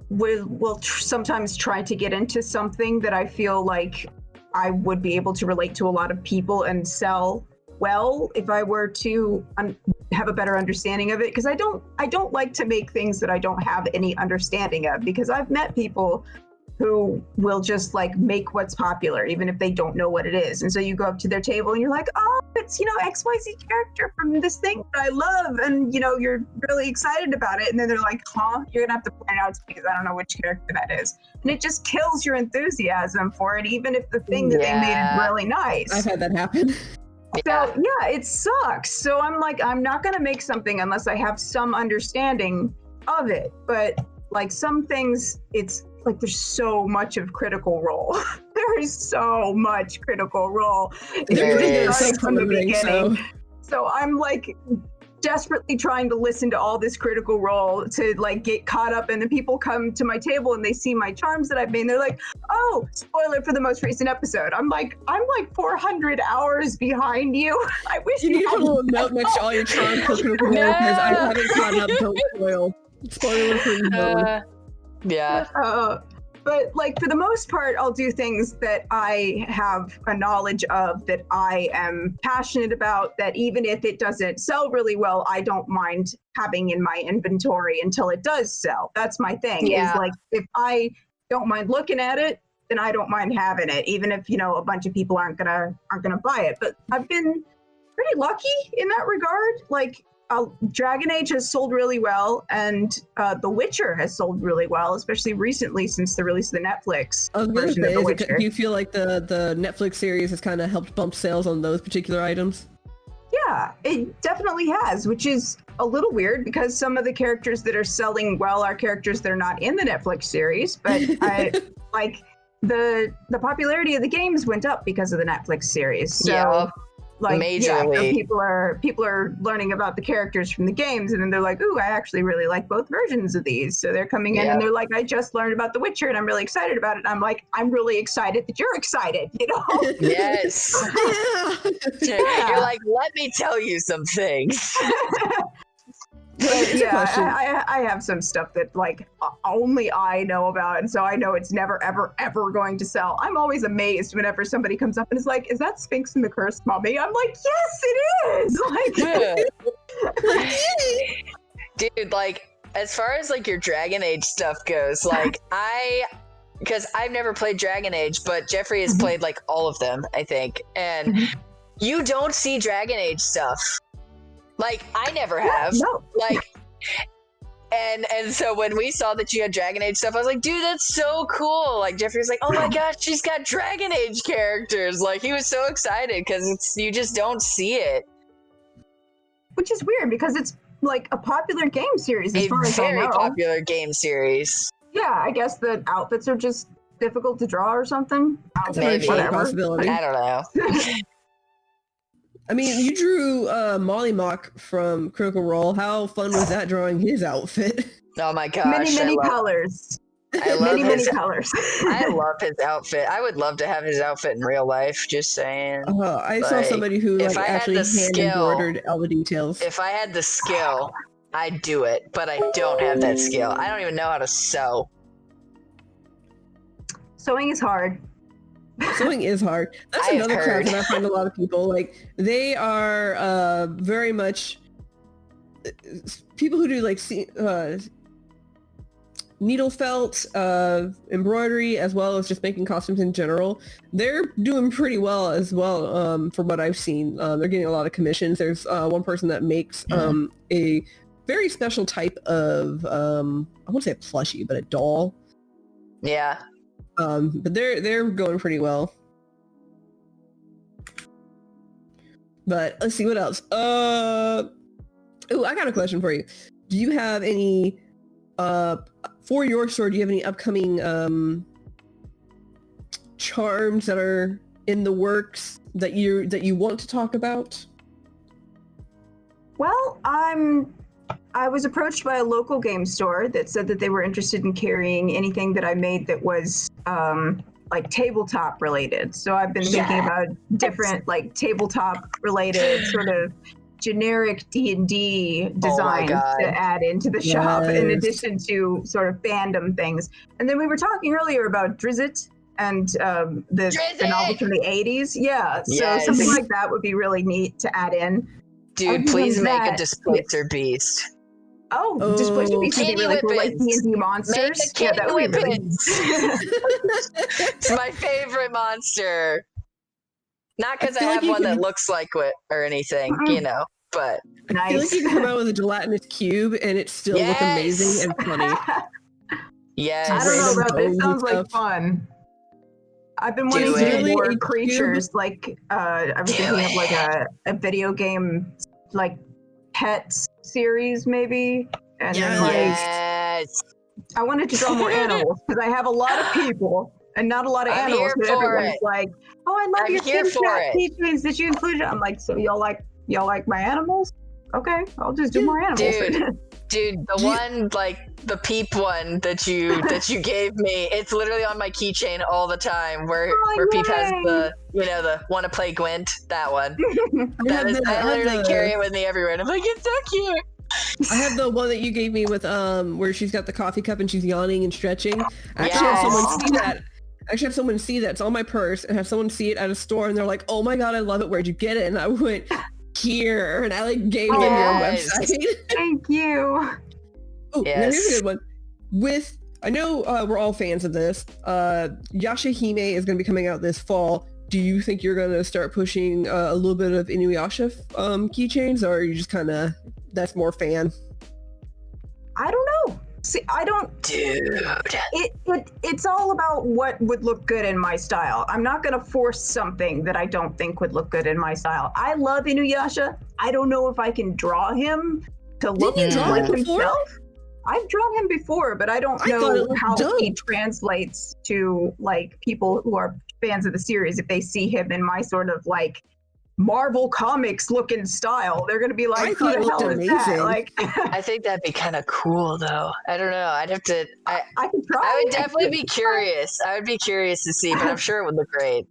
will sometimes try to get into something that I feel like I would be able to relate to a lot of people and sell well if I were to have a better understanding of it, because I don't like to make things that I don't have any understanding of, because I've met people who will just like make what's popular even if they don't know what it is. And so you go up to their table and you're like, oh, it's, you know, XYZ character from this thing that I love, and you know, you're really excited about it, and then they're like, huh, you're gonna have to point out to me because I don't know which character that is. And it just kills your enthusiasm for it, even if the thing that they made is really nice. I've had that happen. So yeah, it sucks. So I'm like, I'm not gonna make something unless I have some understanding of it. But like some things, it's like there's so much of Critical Role. There is so much Critical Role. There is from the beginning. So I'm like desperately trying to listen to all this Critical Role to like get caught up, and then people come to my table and they see my charms that I've made and they're like, oh, spoiler for the most recent episode. I'm like 400 hours behind you. I wish you need a little note next to all your charms for Critical Role, because I haven't caught up. Don't spoil. Spoiler for no. But like for the most part, I'll do things that I have a knowledge of, that I am passionate about, that even if it doesn't sell really well, I don't mind having in my inventory until it does sell. That's my thing. Is like, if I don't mind looking at it, then I don't mind having it, even if, you know, a bunch of people aren't gonna buy it. But I've been pretty lucky in that regard. Like, Dragon Age has sold really well, and The Witcher has sold really well, especially recently since the release of the Netflix version of The Witcher. Do you feel like the Netflix series has kind of helped bump sales on those particular items? Yeah, it definitely has, which is a little weird because some of the characters that are selling well are characters that are not in the Netflix series, but I like the popularity of the games went up because of the Netflix series. So like, majorly. So people are learning about the characters from the games, and then they're like, ooh, I actually really like both versions of these. So they're coming in and they're like, I just learned about The Witcher and I'm really excited about it. And I'm like, I'm really excited that you're excited, you know? Yes. You're like, let me tell you some things. But yeah, I have some stuff that like only I know about, and so I know it's never ever going to sell. I'm always amazed whenever somebody comes up and is like, "Is that Sphinx and the Cursed Mummy?" I'm like, "Yes, it is!" Like, dude, like as far as like your Dragon Age stuff goes, like because I've never played Dragon Age, but Jeffrey has played like all of them, I think, and you don't see Dragon Age stuff. Like, I never have. No. Like, and so when we saw that you had Dragon Age stuff, I was like, dude, that's so cool. Like, Jeffrey was like, oh my gosh, she's got Dragon Age characters. Like, he was so excited because you just don't see it. Which is weird because it's like a popular game series as far as I know. A very popular game series. Yeah, I guess the outfits are just difficult to draw or something. Maybe. Possibility. I don't know. I mean, you drew Molly Mock from Critical Role. How fun was that drawing his outfit? Oh my gosh. Many colors. I love many colors. I love his outfit. I would love to have his outfit in real life, just saying. I saw somebody who like actually hand embroidered all the details. If I had the skill, I'd do it, but I don't have that skill. I don't even know how to sew. Sewing is hard. Sewing is hard. That's another craft that I find a lot of people like. They are very much people who do like needle felt, embroidery, as well as just making costumes in general. They're doing pretty well as well, from what I've seen. They're getting a lot of commissions. There's one person that makes a very special type of I won't say a plushie, but a doll. Yeah. But they're going pretty well. But let's see what else. Oh, I got a question for you. Do you have any for your store? Do you have any upcoming charms that are in the works that you want to talk about? Well, I was approached by a local game store that said that they were interested in carrying anything that I made that was like tabletop related. So I've been thinking about different like tabletop related sort of generic D&D designs to add into the shop in addition to sort of fandom things. And then we were talking earlier about Drizzt and the novel from the 80s. Yeah, so something like that would be really neat to add in. Dude, please make a Displacer Beast. Oh, Displacer Beast would be really cool, like D&D monsters. Make a that would be really It's my favorite monster. Not because I have one that looks like it or anything, you know, but I feel like you can come out with a gelatinous cube and it still look amazing and funny. Yes. I don't know about this. Sounds like fun. I've been wanting to do more creatures. Like I was thinking of like a video game like pets series maybe, and then like I wanted to draw more animals because I have a lot of people and not a lot of animals. But everyone's like, "Oh, I love your keychains that you included." I'm like, "So y'all like my animals? Okay, I'll just do more animals." Dude, the one like the Peep one that you gave me, it's literally on my keychain all the time. Where Peep has the the wanna play Gwent, that one. I literally carry it with me everywhere, and I'm like, it's so cute. I have the one that you gave me with where she's got the coffee cup and she's yawning and stretching. I actually have someone see that. It's on my purse, and have someone see it at a store, and they're like, "Oh my god, I love it. Where'd you get it?" And I went here, and I like gave them your website. Thank you. Oh, here's a good one. I know we're all fans of this. Yashahime is going to be coming out this fall. Do you think you're going to start pushing a little bit of Inuyasha keychains, or are you just kind of that's more fan? I don't know. See, I don't. Dude. It's all about what would look good in my style. I'm not going to force something that I don't think would look good in my style. I love Inuyasha. I don't know if I can draw him to look like himself. I've drawn him before, but I don't know how he translates to like people who are fans of the series. If they see him in my sort of like Marvel Comics looking style, they're gonna be like, "Who the hell is that?" Like, I think that'd be kind of cool, though. I don't know. I'd have to. I could try. I would definitely be curious. I would be curious to see, but I'm sure it would look great.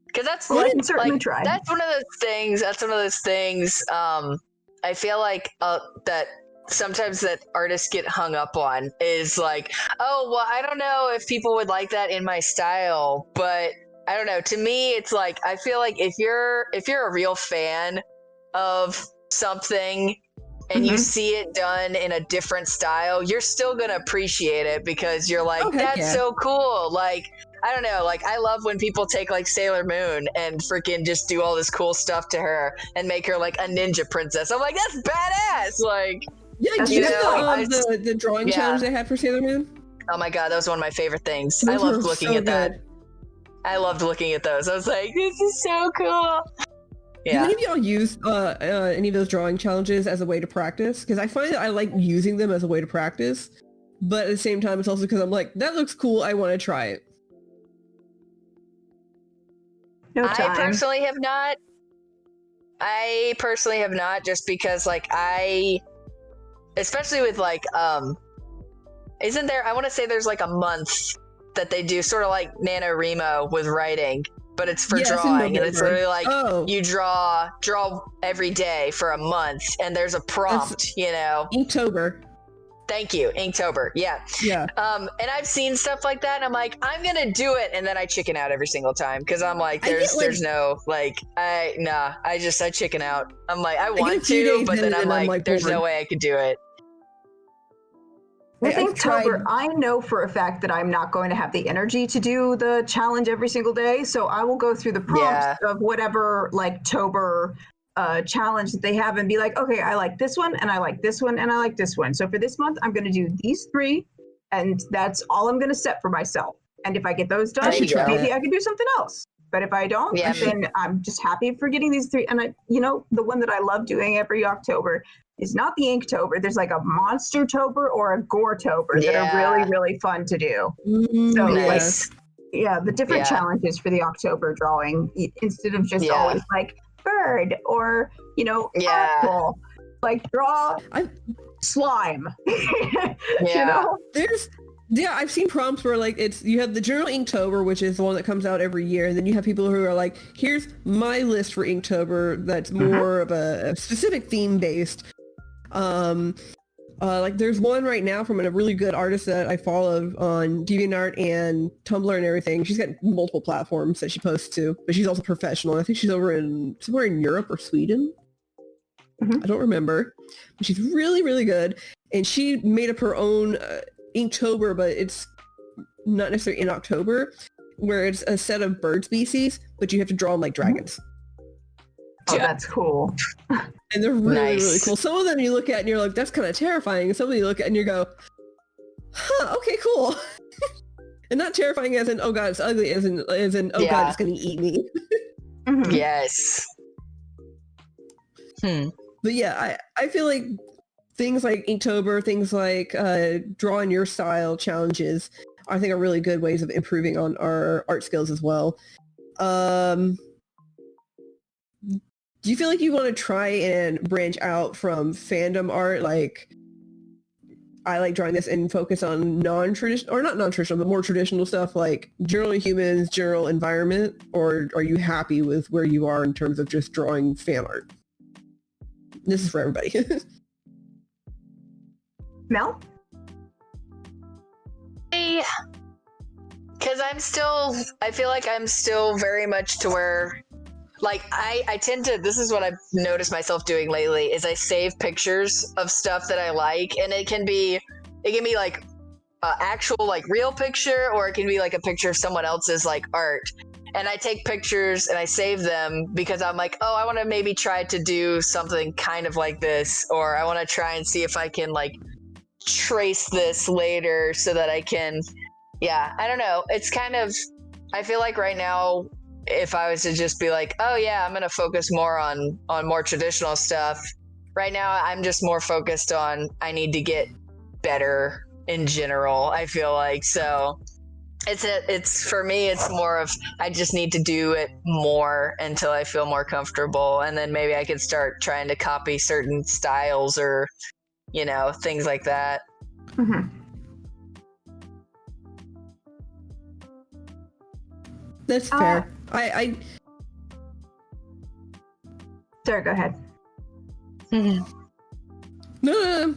Because that's I can certainly try. That's one of those things. I feel like that. Sometimes that artists get hung up on is like, oh, well, I don't know if people would like that in my style, but I don't know. To me, it's like, I feel like if you're a real fan of something and you see it done in a different style, you're still going to appreciate it because you're like, that's so cool. Like, I don't know. Like, I love when people take like Sailor Moon and freaking just do all this cool stuff to her and make her like a ninja princess. I'm like, that's badass. Like, yeah, you know, the drawing challenge they had for Sailor Moon? Oh my god, that was one of my favorite things. I loved looking at that. I loved looking at those. I was like, this is so cool. Yeah. Do any of y'all use any of those drawing challenges as a way to practice? Because I find that I like using them as a way to practice, but at the same time, it's also because I'm like, that looks cool. I want to try it. I personally have not, just because like especially with like isn't there, I want to say there's like a month that they do sort of like NaNoWriMo with writing, but it's for drawing, and it's literally like you draw every day for a month, and there's a prompt. Inktober. Thank you, Inktober. Yeah. And I've seen stuff like that, and I'm like, I'm gonna do it, and then I chicken out every single time because I'm like, there's no like, I chicken out. I'm like, I want to, but then I'm like, there's no way I could do it. With Inktober, I know for a fact that I'm not going to have the energy to do the challenge every single day, so I will go through the prompts of whatever like Tober challenge that they have and be like, okay, I like this one, and I like this one, and I like this one. So for this month, I'm going to do these 3, and that's all I'm going to set for myself. And if I get those done, maybe I can do something else. But if I don't, then I'm just happy for getting these 3. And the one that I love doing every October is not the Inktober. There's like a Monster-tober or a Gore-tober that are really, really fun to do. So nice. The different challenges for the October drawing, instead of just always like bird or apple. Like draw slime. Yeah. You know? I've seen prompts where like you have the general Inktober, which is the one that comes out every year, and then you have people who are like, here's my list for Inktober that's more of a specific theme based. Like there's one right now from a really good artist that I follow on DeviantArt and Tumblr and everything. She's got multiple platforms that she posts to, but she's also professional. I think she's over somewhere in Europe or Sweden. I don't remember, but she's really, really good. And she made up her own Inktober, but it's not necessarily in October, where it's a set of bird species, but you have to draw them like dragons. Oh, that's cool. And they're really, really cool. Some of them you look at and you're like, that's kind of terrifying. And some of them you look at and you go, huh, okay, cool. And not terrifying as in, oh god, it's ugly, as in oh god, it's going to eat me. Yes. But yeah, I feel like things like Inktober, things like drawing your style challenges, I think are really good ways of improving on our art skills as well. Do you feel like you want to try and branch out from fandom art? Like, I like drawing this and focus on non-traditional, or not non-traditional, but more traditional stuff like general humans, general environment, or are you happy with where you are in terms of just drawing fan art? This is for everybody. Mel? Because I feel like I'm still very much to where, like, I tend to, this is what I've noticed myself doing lately, is I save pictures of stuff that I like, and it can be like actual, like, real picture, or it can be like a picture of someone else's, like, art. And I take pictures and I save them because I'm like, oh, I want to maybe try to do something kind of like this, or I want to try and see if I can, like, trace this later so that I can, I don't know. It's kind of, I feel like right now, if I was to just be like, oh yeah, I'm going to focus more on more traditional stuff. Right now, I'm just more focused on, I need to get better in general, I feel like. So it's for me, it's more of, I just need to do it more until I feel more comfortable. And then maybe I could start trying to copy certain styles or, you know, things like that. That's fair. I Sorry, go ahead. No.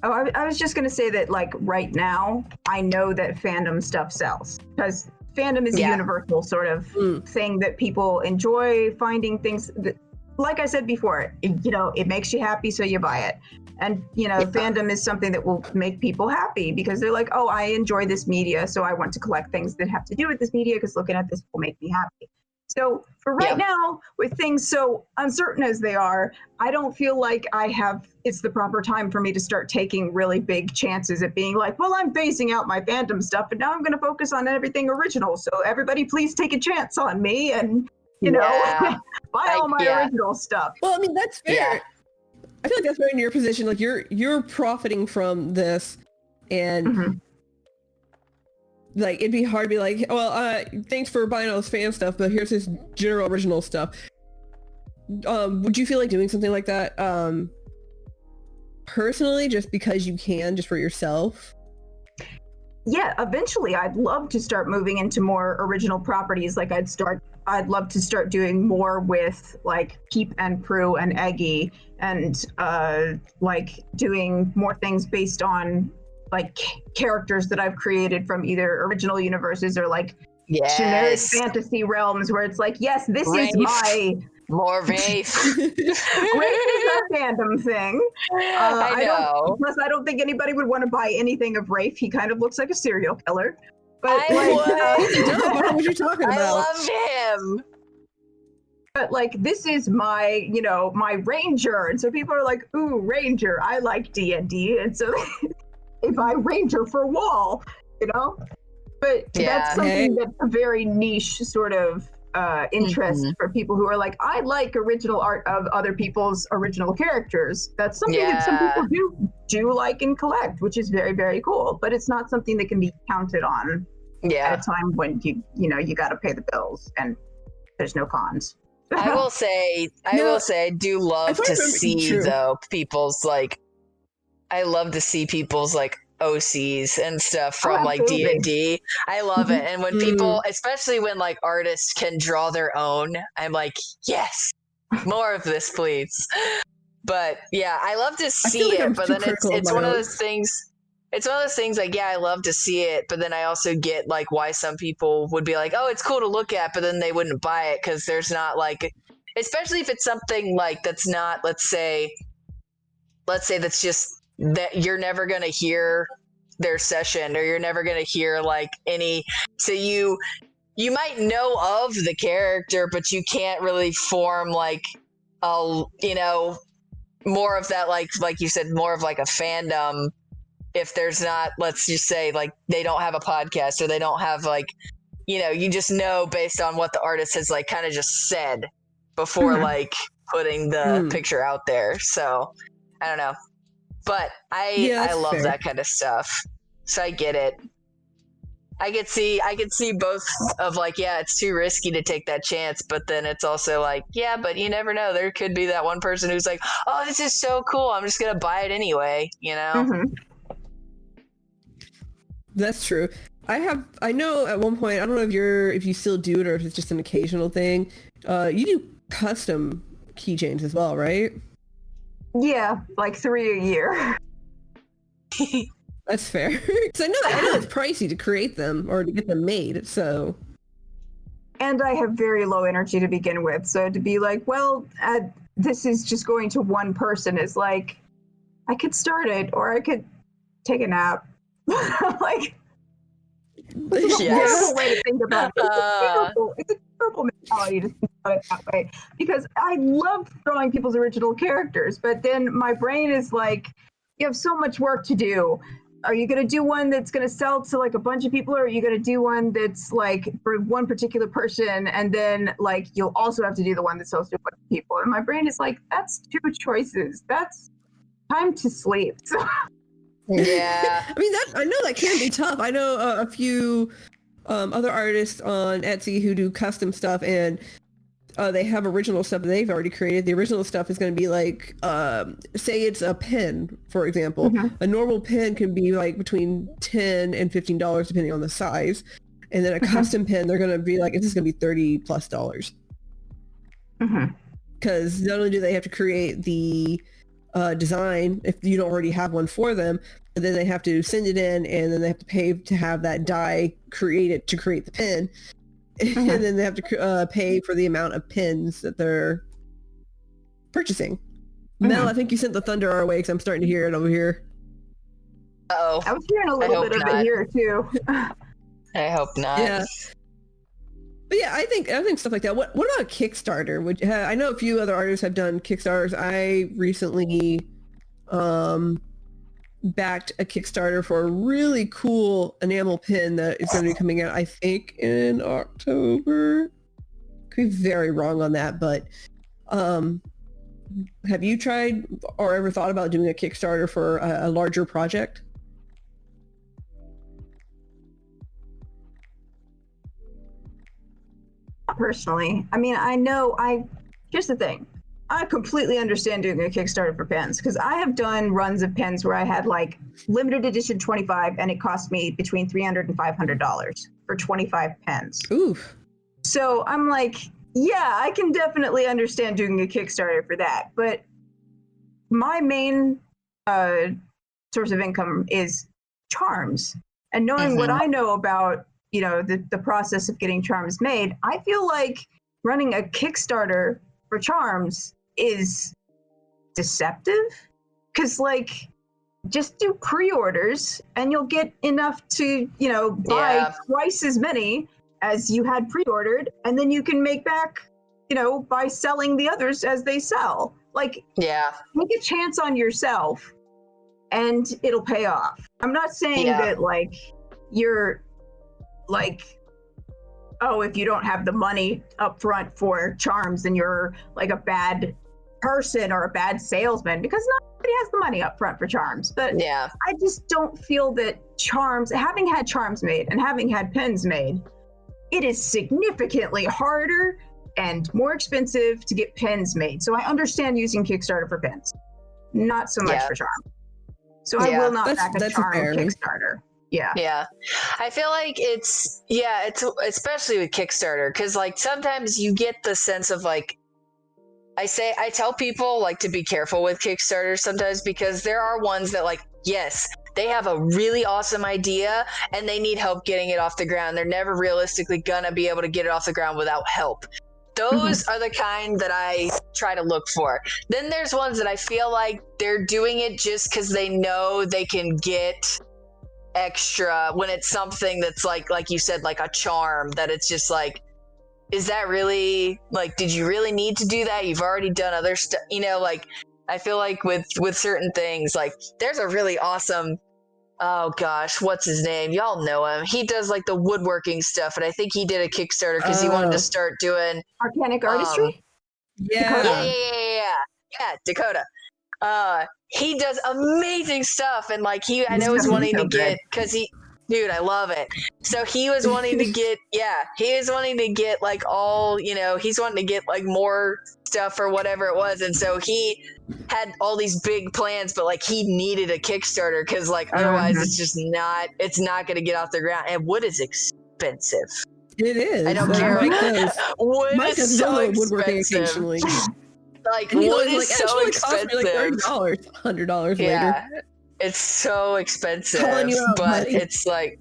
Oh, I was just gonna say that, like, right now, I know that fandom stuff sells, because fandom is a universal sort of thing that people enjoy, finding things that, like I said before, it makes you happy, so you buy it. And, fandom is something that will make people happy because they're like, oh, I enjoy this media, so I want to collect things that have to do with this media because looking at this will make me happy. So for right now, with things so uncertain as they are, I don't feel like it's the proper time for me to start taking really big chances at being like, well, I'm phasing out my fandom stuff, and now I'm going to focus on everything original. So everybody please take a chance on me and, buy all my original stuff. Well, I mean, that's fair. Yeah. I feel like that's right in your position. Like you're profiting from this, and like it'd be hard to be like, well, thanks for buying all this fan stuff, but here's this general original stuff. Would you feel like doing something like that personally, just because you can, just for yourself? Yeah, eventually I'd love to start moving into more original properties. Like I'd love to start doing more with like Peep and Prue and Eggy, and like doing more things based on like characters that I've created from either original universes or like generic fantasy realms where it's like, yes, this Rafe. Is my more Rafe. Rafe is a fandom thing. I know. Plus, I don't think anybody would want to buy anything of Rafe. He kind of looks like a serial killer. But what are you talking about? I love him. But like, this is my, my ranger, and so people are like, "Ooh, ranger! I like D&D," and so they buy ranger for Wall, But that's something that's a very niche sort of interest for people who are like, I like original art of other people's original characters. That's something that some people do like and collect, which is very, very cool. But it's not something that can be counted on at a time when you got to pay the bills and there's no cons. I will say, I do love to see though people's like, I love to see people's like OCs and stuff from like D&D. I love it. And when people, especially when like artists can draw their own, I'm like, yes, more of this, please. But yeah, I love to see it. But then it's one of those things. It's one of those things like, yeah, I love to see it, but then I also get like why some people would be like, oh, it's cool to look at, but then they wouldn't buy it because there's not like, especially if it's something like that's not, let's say that's just that you're never going to hear their session or you're never going to hear like any, so you might know of the character, but you can't really form like a, you know, more of that, like you said, more of like a fandom. If there's not, let's just say like they don't have a podcast or they don't have like, you know, you just know based on what the artist has like kind of just said before like putting the picture out there. So I don't know, but I love that kind of stuff. So I get it. I could see both of like, yeah, it's too risky to take that chance, but then it's also like, yeah, but you never know. There could be that one person who's like, oh, this is so cool, I'm just gonna buy it anyway, you know? That's true. I know at one point, I don't know if you still do it or if it's just an occasional thing. You do custom keychains as well, right? Yeah, like 3 a year. That's fair. Because I know it's pricey to create them or to get them made, so. And I have very low energy to begin with, so to be like, well, this is just going to one person is like, I could start it or I could take a nap. Like, it's a horrible way to think about it. It's a terrible mentality to think about it that way. Because I love drawing people's original characters, but then my brain is like, you have so much work to do. Are you going to do one that's going to sell to like a bunch of people, or are you going to do one that's like for one particular person, and then like you'll also have to do the one that sells to a bunch of people? And my brain is like, that's 2 choices. That's time to sleep. So. Yeah. I mean, I know that can be tough. I know a few other artists on Etsy who do custom stuff, and they have original stuff that they've already created. The original stuff is going to be like, say it's a pen, for example. A normal pen can be like between $10 and $15 depending on the size. And then a custom pen, they're going to be like, this is going to be $30+. Because not only do they have to create the design if you don't already have one for them, but then they have to send it in, and then they have to pay to have that die created to create the pen. And then they have to pay for the amount of pins that they're purchasing. Mel, I think you sent the thunder our way because I'm starting to hear it over here. Uh-oh. I was hearing a little bit of it here too. I hope not. Yeah. But yeah, I think stuff like that. What about Kickstarter? I know a few other artists have done Kickstarters. I recently backed a Kickstarter for a really cool enamel pin that is going to be coming out, I think, in October. Could be very wrong on that, but have you tried or ever thought about doing a Kickstarter for a larger project? Personally, I mean, here's the thing. I completely understand doing a Kickstarter for pens because I have done runs of pens where I had like limited edition 25 and it cost me between $300 and $500 for 25 pens. Oof. So I'm like, yeah, I can definitely understand doing a Kickstarter for that. But my main source of income is charms. And knowing what I know about, you know, the process of getting charms made, I feel like running a Kickstarter for charms is deceptive, because like just do pre-orders and you'll get enough to, you know, buy twice as many as you had pre-ordered, and then you can make back, you know, by selling the others as they sell. Like, take a chance on yourself and it'll pay off. I'm not saying that like you're like, oh, if you don't have the money up front for charms, then you're like a bad person or a bad salesman, because not everybody has the money up front for charms. But I just don't feel that charms, having had charms made and having had pens made, it is significantly harder and more expensive to get pins made. So I understand using Kickstarter for pins, not so much for charm. So I will not back a charm Kickstarter. Yeah. I feel like it's especially with Kickstarter, because like sometimes you get the sense of like, I tell people like to be careful with Kickstarter sometimes, because there are ones that like, yes, they have a really awesome idea and they need help getting it off the ground. They're never realistically gonna be able to get it off the ground without help. Those are the kind that I try to look for. Then there's ones that I feel like they're doing it just because they know they can get extra when it's something that's like you said, like a charm, that it's just like, is that really, like, did you really need to do that? You've already done other stuff, you know, like, I feel like with certain things, like there's a really awesome, oh gosh, what's his name? Y'all know him. He does like the woodworking stuff, and I think he did a Kickstarter because he wanted to start doing Arcanic Artistry. Yeah, Dakota. He does amazing stuff, and like I know he's wanting to get, because dude, I love it. So he was wanting to get, like all, you know, he's wanting to get like more stuff or whatever it was, and so he had all these big plans, but like he needed a Kickstarter because like otherwise it's not going to get off the ground, and wood is expensive. It is. I don't care. Wood is so expensive. Like wood is so expensive. Like $30, $100 yeah, later. it's so expensive, Out, but buddy. it's like,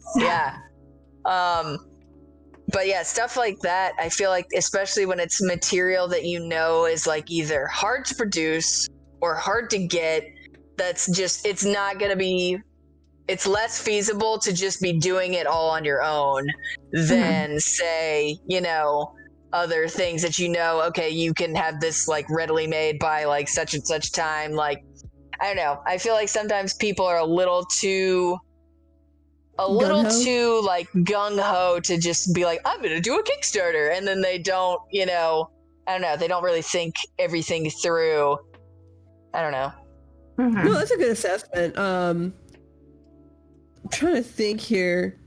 but yeah, stuff like that, I feel like, especially when it's material that you know is like either hard to produce or hard to get, that's just, it's not going to be, it's less feasible to just be doing it all on your own than say, you know, other things that, you know, okay, you can have this like readily made by like such and such time. Like, I don't know. I feel like sometimes people are a little too like gung-ho to just be like, I'm gonna do a Kickstarter, and then they don't, you know, I don't know, they don't really think everything through. I don't know. No, that's a good assessment. I'm trying to think here.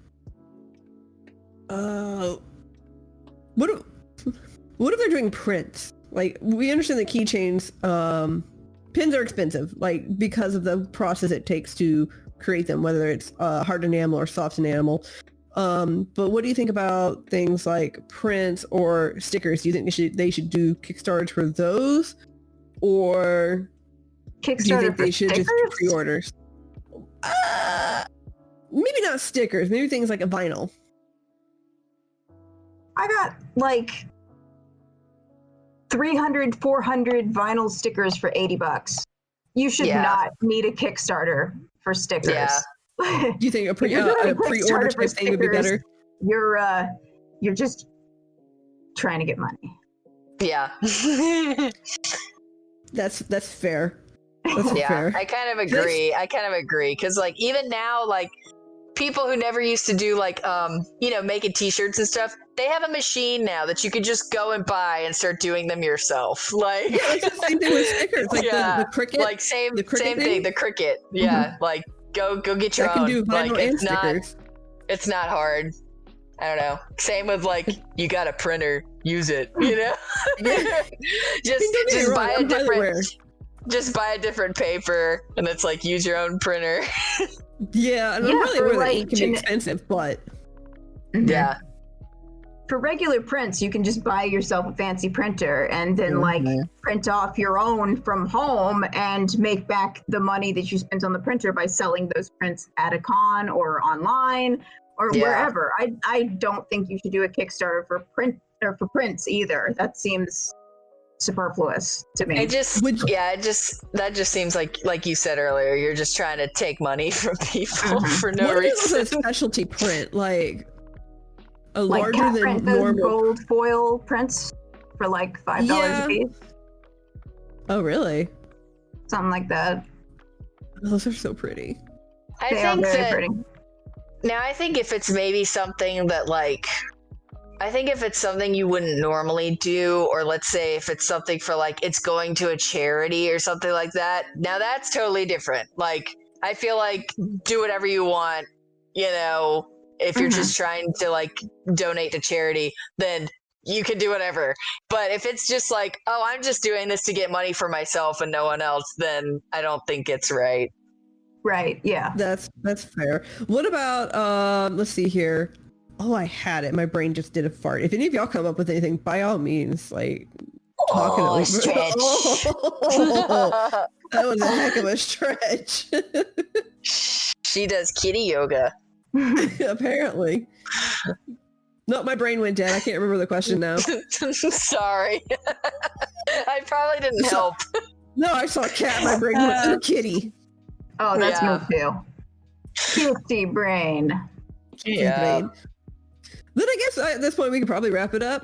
What if they're doing prints? Like, we understand the keychains, pins are expensive, like, because of the process it takes to create them, whether it's hard enamel or soft enamel. But what do you think about things like prints or stickers? Do you think they should do Kickstarters for those, or Kickstarter do you think they should stickers? just do pre-orders? Maybe not stickers. Maybe things like a vinyl. I got like 300, 400 vinyl stickers for $80. You should not need a Kickstarter for stickers. Yeah. Do you think a Kickstarter pre-order for type thing would be better? You're just trying to get money. Yeah. That's fair. That's fair. I kind of agree. Because like even now, like people who never used to do like you know, making t-shirts and stuff, they have a machine now that you could just go and buy and start doing them yourself. Like, yeah, it's the same thing with stickers. Like the Cricut. Like same thing. The Cricut. Yeah. Like go get your own. I can do vinyl like and stickers. It's not hard. I don't know. Same with like, you got a printer, use it, you know? just buy a different, just buy a different paper, and it's like, use your own printer. Yeah, and I'm really aware that ink can be expensive, but yeah. For regular prints, you can just buy yourself a fancy printer and then like print off your own from home and make back the money that you spent on the printer by selling those prints at a con or online or wherever. I don't think you should do a Kickstarter for prints either. That seems superfluous to me. That just seems like you said earlier, you're just trying to take money from people for no reason. What is a specialty print? Like a like larger cat than print, normal gold foil prints for like $5 a piece. Oh, really? Something like that. Those are so pretty. I think if it's maybe something that like, I think if it's something you wouldn't normally do, or let's say if it's something for like, it's going to a charity or something like that, now that's totally different. Like, I feel like do whatever you want, you know, if you're just trying to like donate to charity, then you can do whatever. But if it's just like, oh, I'm just doing this to get money for myself and no one else, then I don't think it's right. Right. Yeah. That's fair. What about let's see here. Oh, I had it. My brain just did a fart. If any of y'all come up with anything, by all means, like talking over. Stretch. Oh, that was a heck of a stretch. She does kitty yoga. Apparently. No, my brain went dead. I can't remember the question now. Sorry. I probably didn't help. No, I saw a cat. My brain went to kitty. Oh, that's Yeah. me too. Kitty brain. Yeah. Then I guess at this point we could probably wrap it up.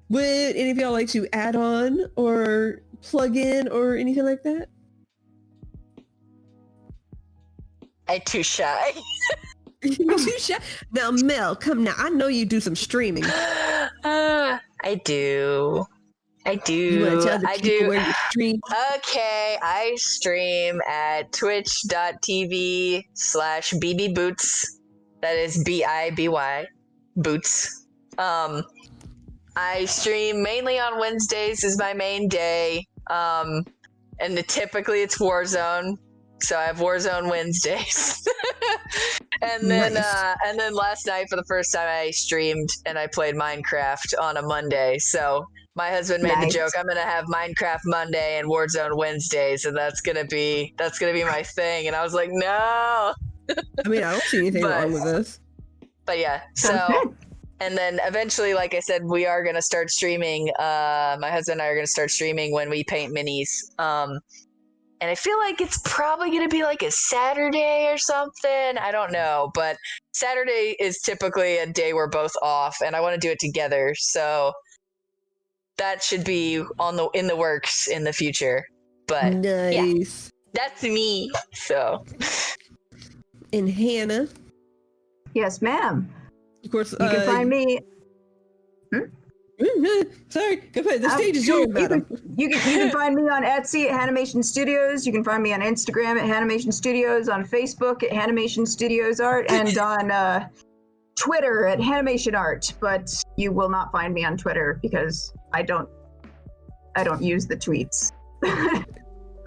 Would any of y'all like to add on or plug in or anything like that? I'm too shy. You're too shy. Now, Mel, come now. I know you do some streaming. I do. You want to tell the I people do. where you stream? Okay, I stream at twitch.tv/bboots. That is BIBY Boots. I stream mainly on Wednesdays is my main day. And typically it's Warzone. So I have Warzone Wednesdays. and then Nice. and then last night for the first time I streamed and I played Minecraft on a Monday. So my husband made the Nice. joke, I'm gonna have Minecraft Monday and Warzone Wednesdays, and that's gonna be my thing. And I was like, no. I mean, I don't see anything But- wrong with this. But yeah, Sounds so good. and then eventually, like I said, we are gonna start streaming. My husband and I are gonna start streaming when we paint minis. And I feel like it's probably gonna be like a Saturday or something. I don't know, but Saturday is typically a day we're both off, and I want to do it together. So that should be in the works in the future. But Nice. that's me. So And Hannah, Yes, ma'am. of course. You can find me. Sorry, go ahead. The stage is yours, madam. You can find me on Etsy at Hanimation Studios. You can find me on Instagram at Hanimation Studios, on Facebook at Hanimation Studios Art, and on Twitter at Hanimation Art. But you will not find me on Twitter because I don't use the tweets. I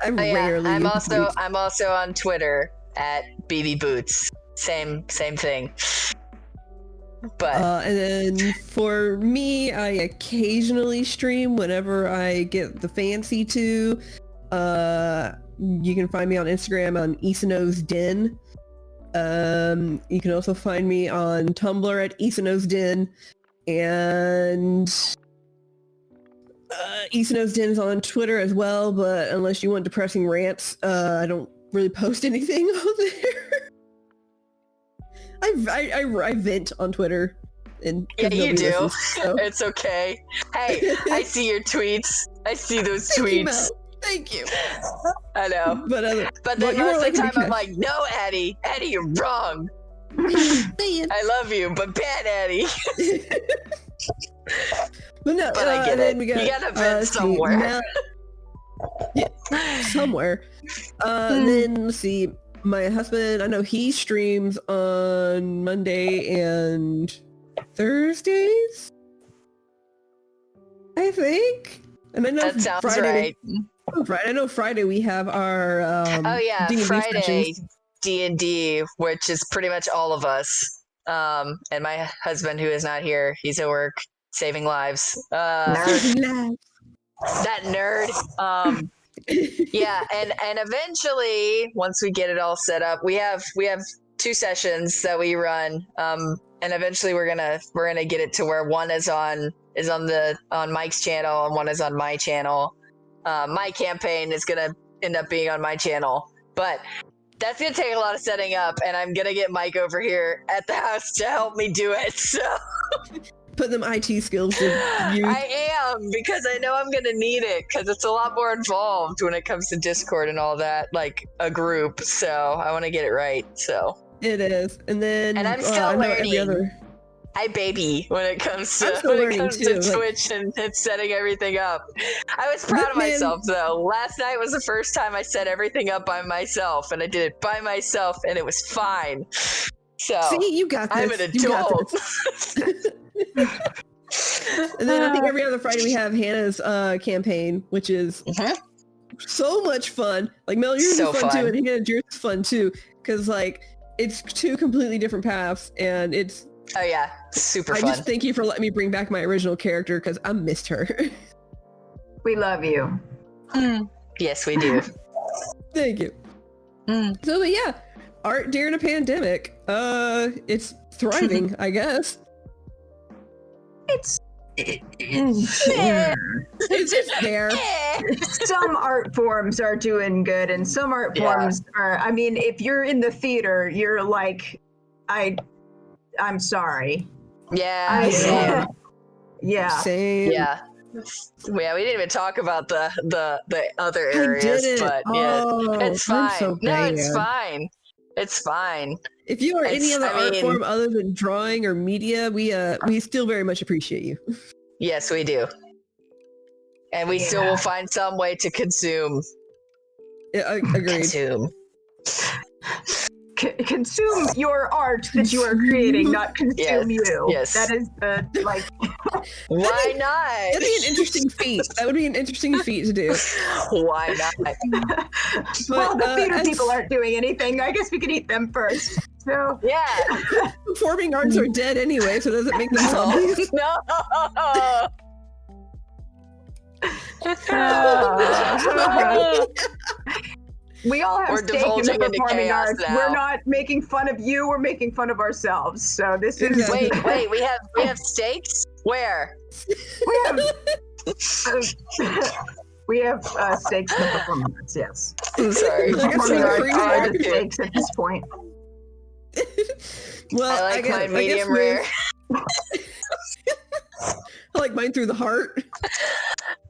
oh, yeah, rarely. I'm use tweets. also on Twitter at BB Boots. Same thing. But And then for me, I occasionally stream whenever I get the fancy to. You can find me on Instagram on Isano's Den. You can also find me on Tumblr at Isano's Den. And Isano's Den is on Twitter as well, but unless you want depressing rants, I don't really post anything on there. I vent on Twitter, and yeah, you do. listens, so. It's okay. Hey, I see your tweets. I see those Thank you, tweets. Mel. Thank you. I know. But But then you're most of the like time a I'm like, no, Addy, you're wrong. man. I love you, but bad Addy. But no, But I get and then it. we got, You gotta vent let's see, somewhere. Yeah, somewhere. And then let's see. My husband, I know he streams on Monday and Thursdays, I think. And I know That sounds Friday, right. I know Friday we have our Oh yeah, D&D Friday sessions. D&D, which is pretty much all of us. And my husband, who is not here, he's at work saving lives. Nerd. That nerd. Yeah, and eventually, once we get it all set up, we have 2 sessions that we run. And eventually we're gonna get it to where one is on Mike's channel and one is on my channel. My campaign is gonna end up being on my channel, but that's gonna take a lot of setting up, and I'm gonna get Mike over here at the house to help me do it. So Put them IT skills to use. I am, because I know I'm gonna need it, because it's a lot more involved when it comes to Discord and all that, like a group. So I want to get it right. So It is. And then And I'm still I know every learning. other. I baby when it comes I'm to still learning too, like- Twitch and setting everything up. I was proud of Man. myself though. Last night was the first time I set everything up by myself, and I did it by myself, and it was fine. So See, you got this. I'm an You got adult. this. And then I think every other Friday we have Hannah's campaign, which is so much fun. Like Mel, yours So is fun, fun. too, and Hannah's yours is fun too, because like it's two completely different paths, and it's. Oh yeah, super I fun. just thank you for letting me bring back my original character because I missed her. We love you. Yes, we do. Thank you. So, but yeah, art during a pandemic. It's thriving, I guess. It's It's just there. some art forms are doing good, and some art forms are. I mean, if you're in the theater, you're like, I'm sorry. Yeah, same. Yeah. Same. Yeah, we didn't even talk about the other areas, but it's fine. So No, bad. it's fine. It's fine. If you are any other art mean, form other than drawing or media, we still very much appreciate you. Yes, we do. And we still will find some way to consume. Yeah, agreed. Consume your art that you are creating, not consume you. Yes. That is the like. Why not? That'd be an interesting feat. That would be an interesting feat to do. Why not? Well, the theater people aren't doing anything. I guess we could eat them first. So Yeah. Performing arts are dead anyway, so it doesn't make them zombies. No. We all have We're stake in the divulging into performing chaos arts. now. We're not making fun of you. We're making fun of ourselves. So this is Wait. We have stakes. Where? we have stakes in the performing arts. Yes. Sorry. Like I Performing said, arts free are market. the stakes at this point. Well, I like guess- mine I guess medium rare. I like mine through the heart.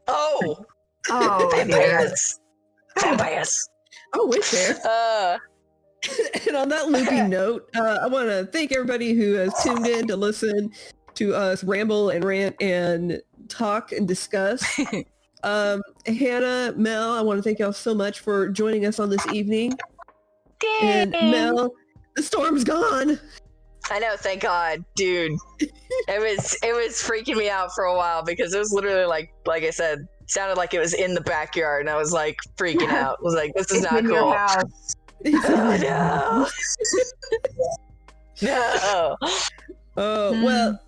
Oh, Oh, dear. vampires. Vampires. Oh, wait there. And on that loopy note, I want to thank everybody who has tuned in to listen to us ramble and rant and talk and discuss. Hannah, Mel, I want to thank y'all so much for joining us on this evening. And Mel, the storm's gone. I know, thank God, dude. It was freaking me out for a while because it was literally like I said, sounded like it was in the backyard, and I was like freaking out. I was like, this is It's not in cool. your house. Oh, no. No. Oh, well,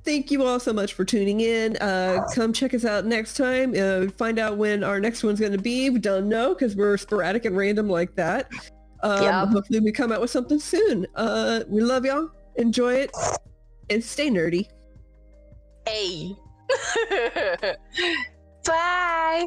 thank you all so much for tuning in. Come check us out next time. Find out when our next one's going to be. We don't know because we're sporadic and random like that. Hopefully we come out with something soon. We love y'all. Enjoy it. And stay nerdy. Hey. Bye.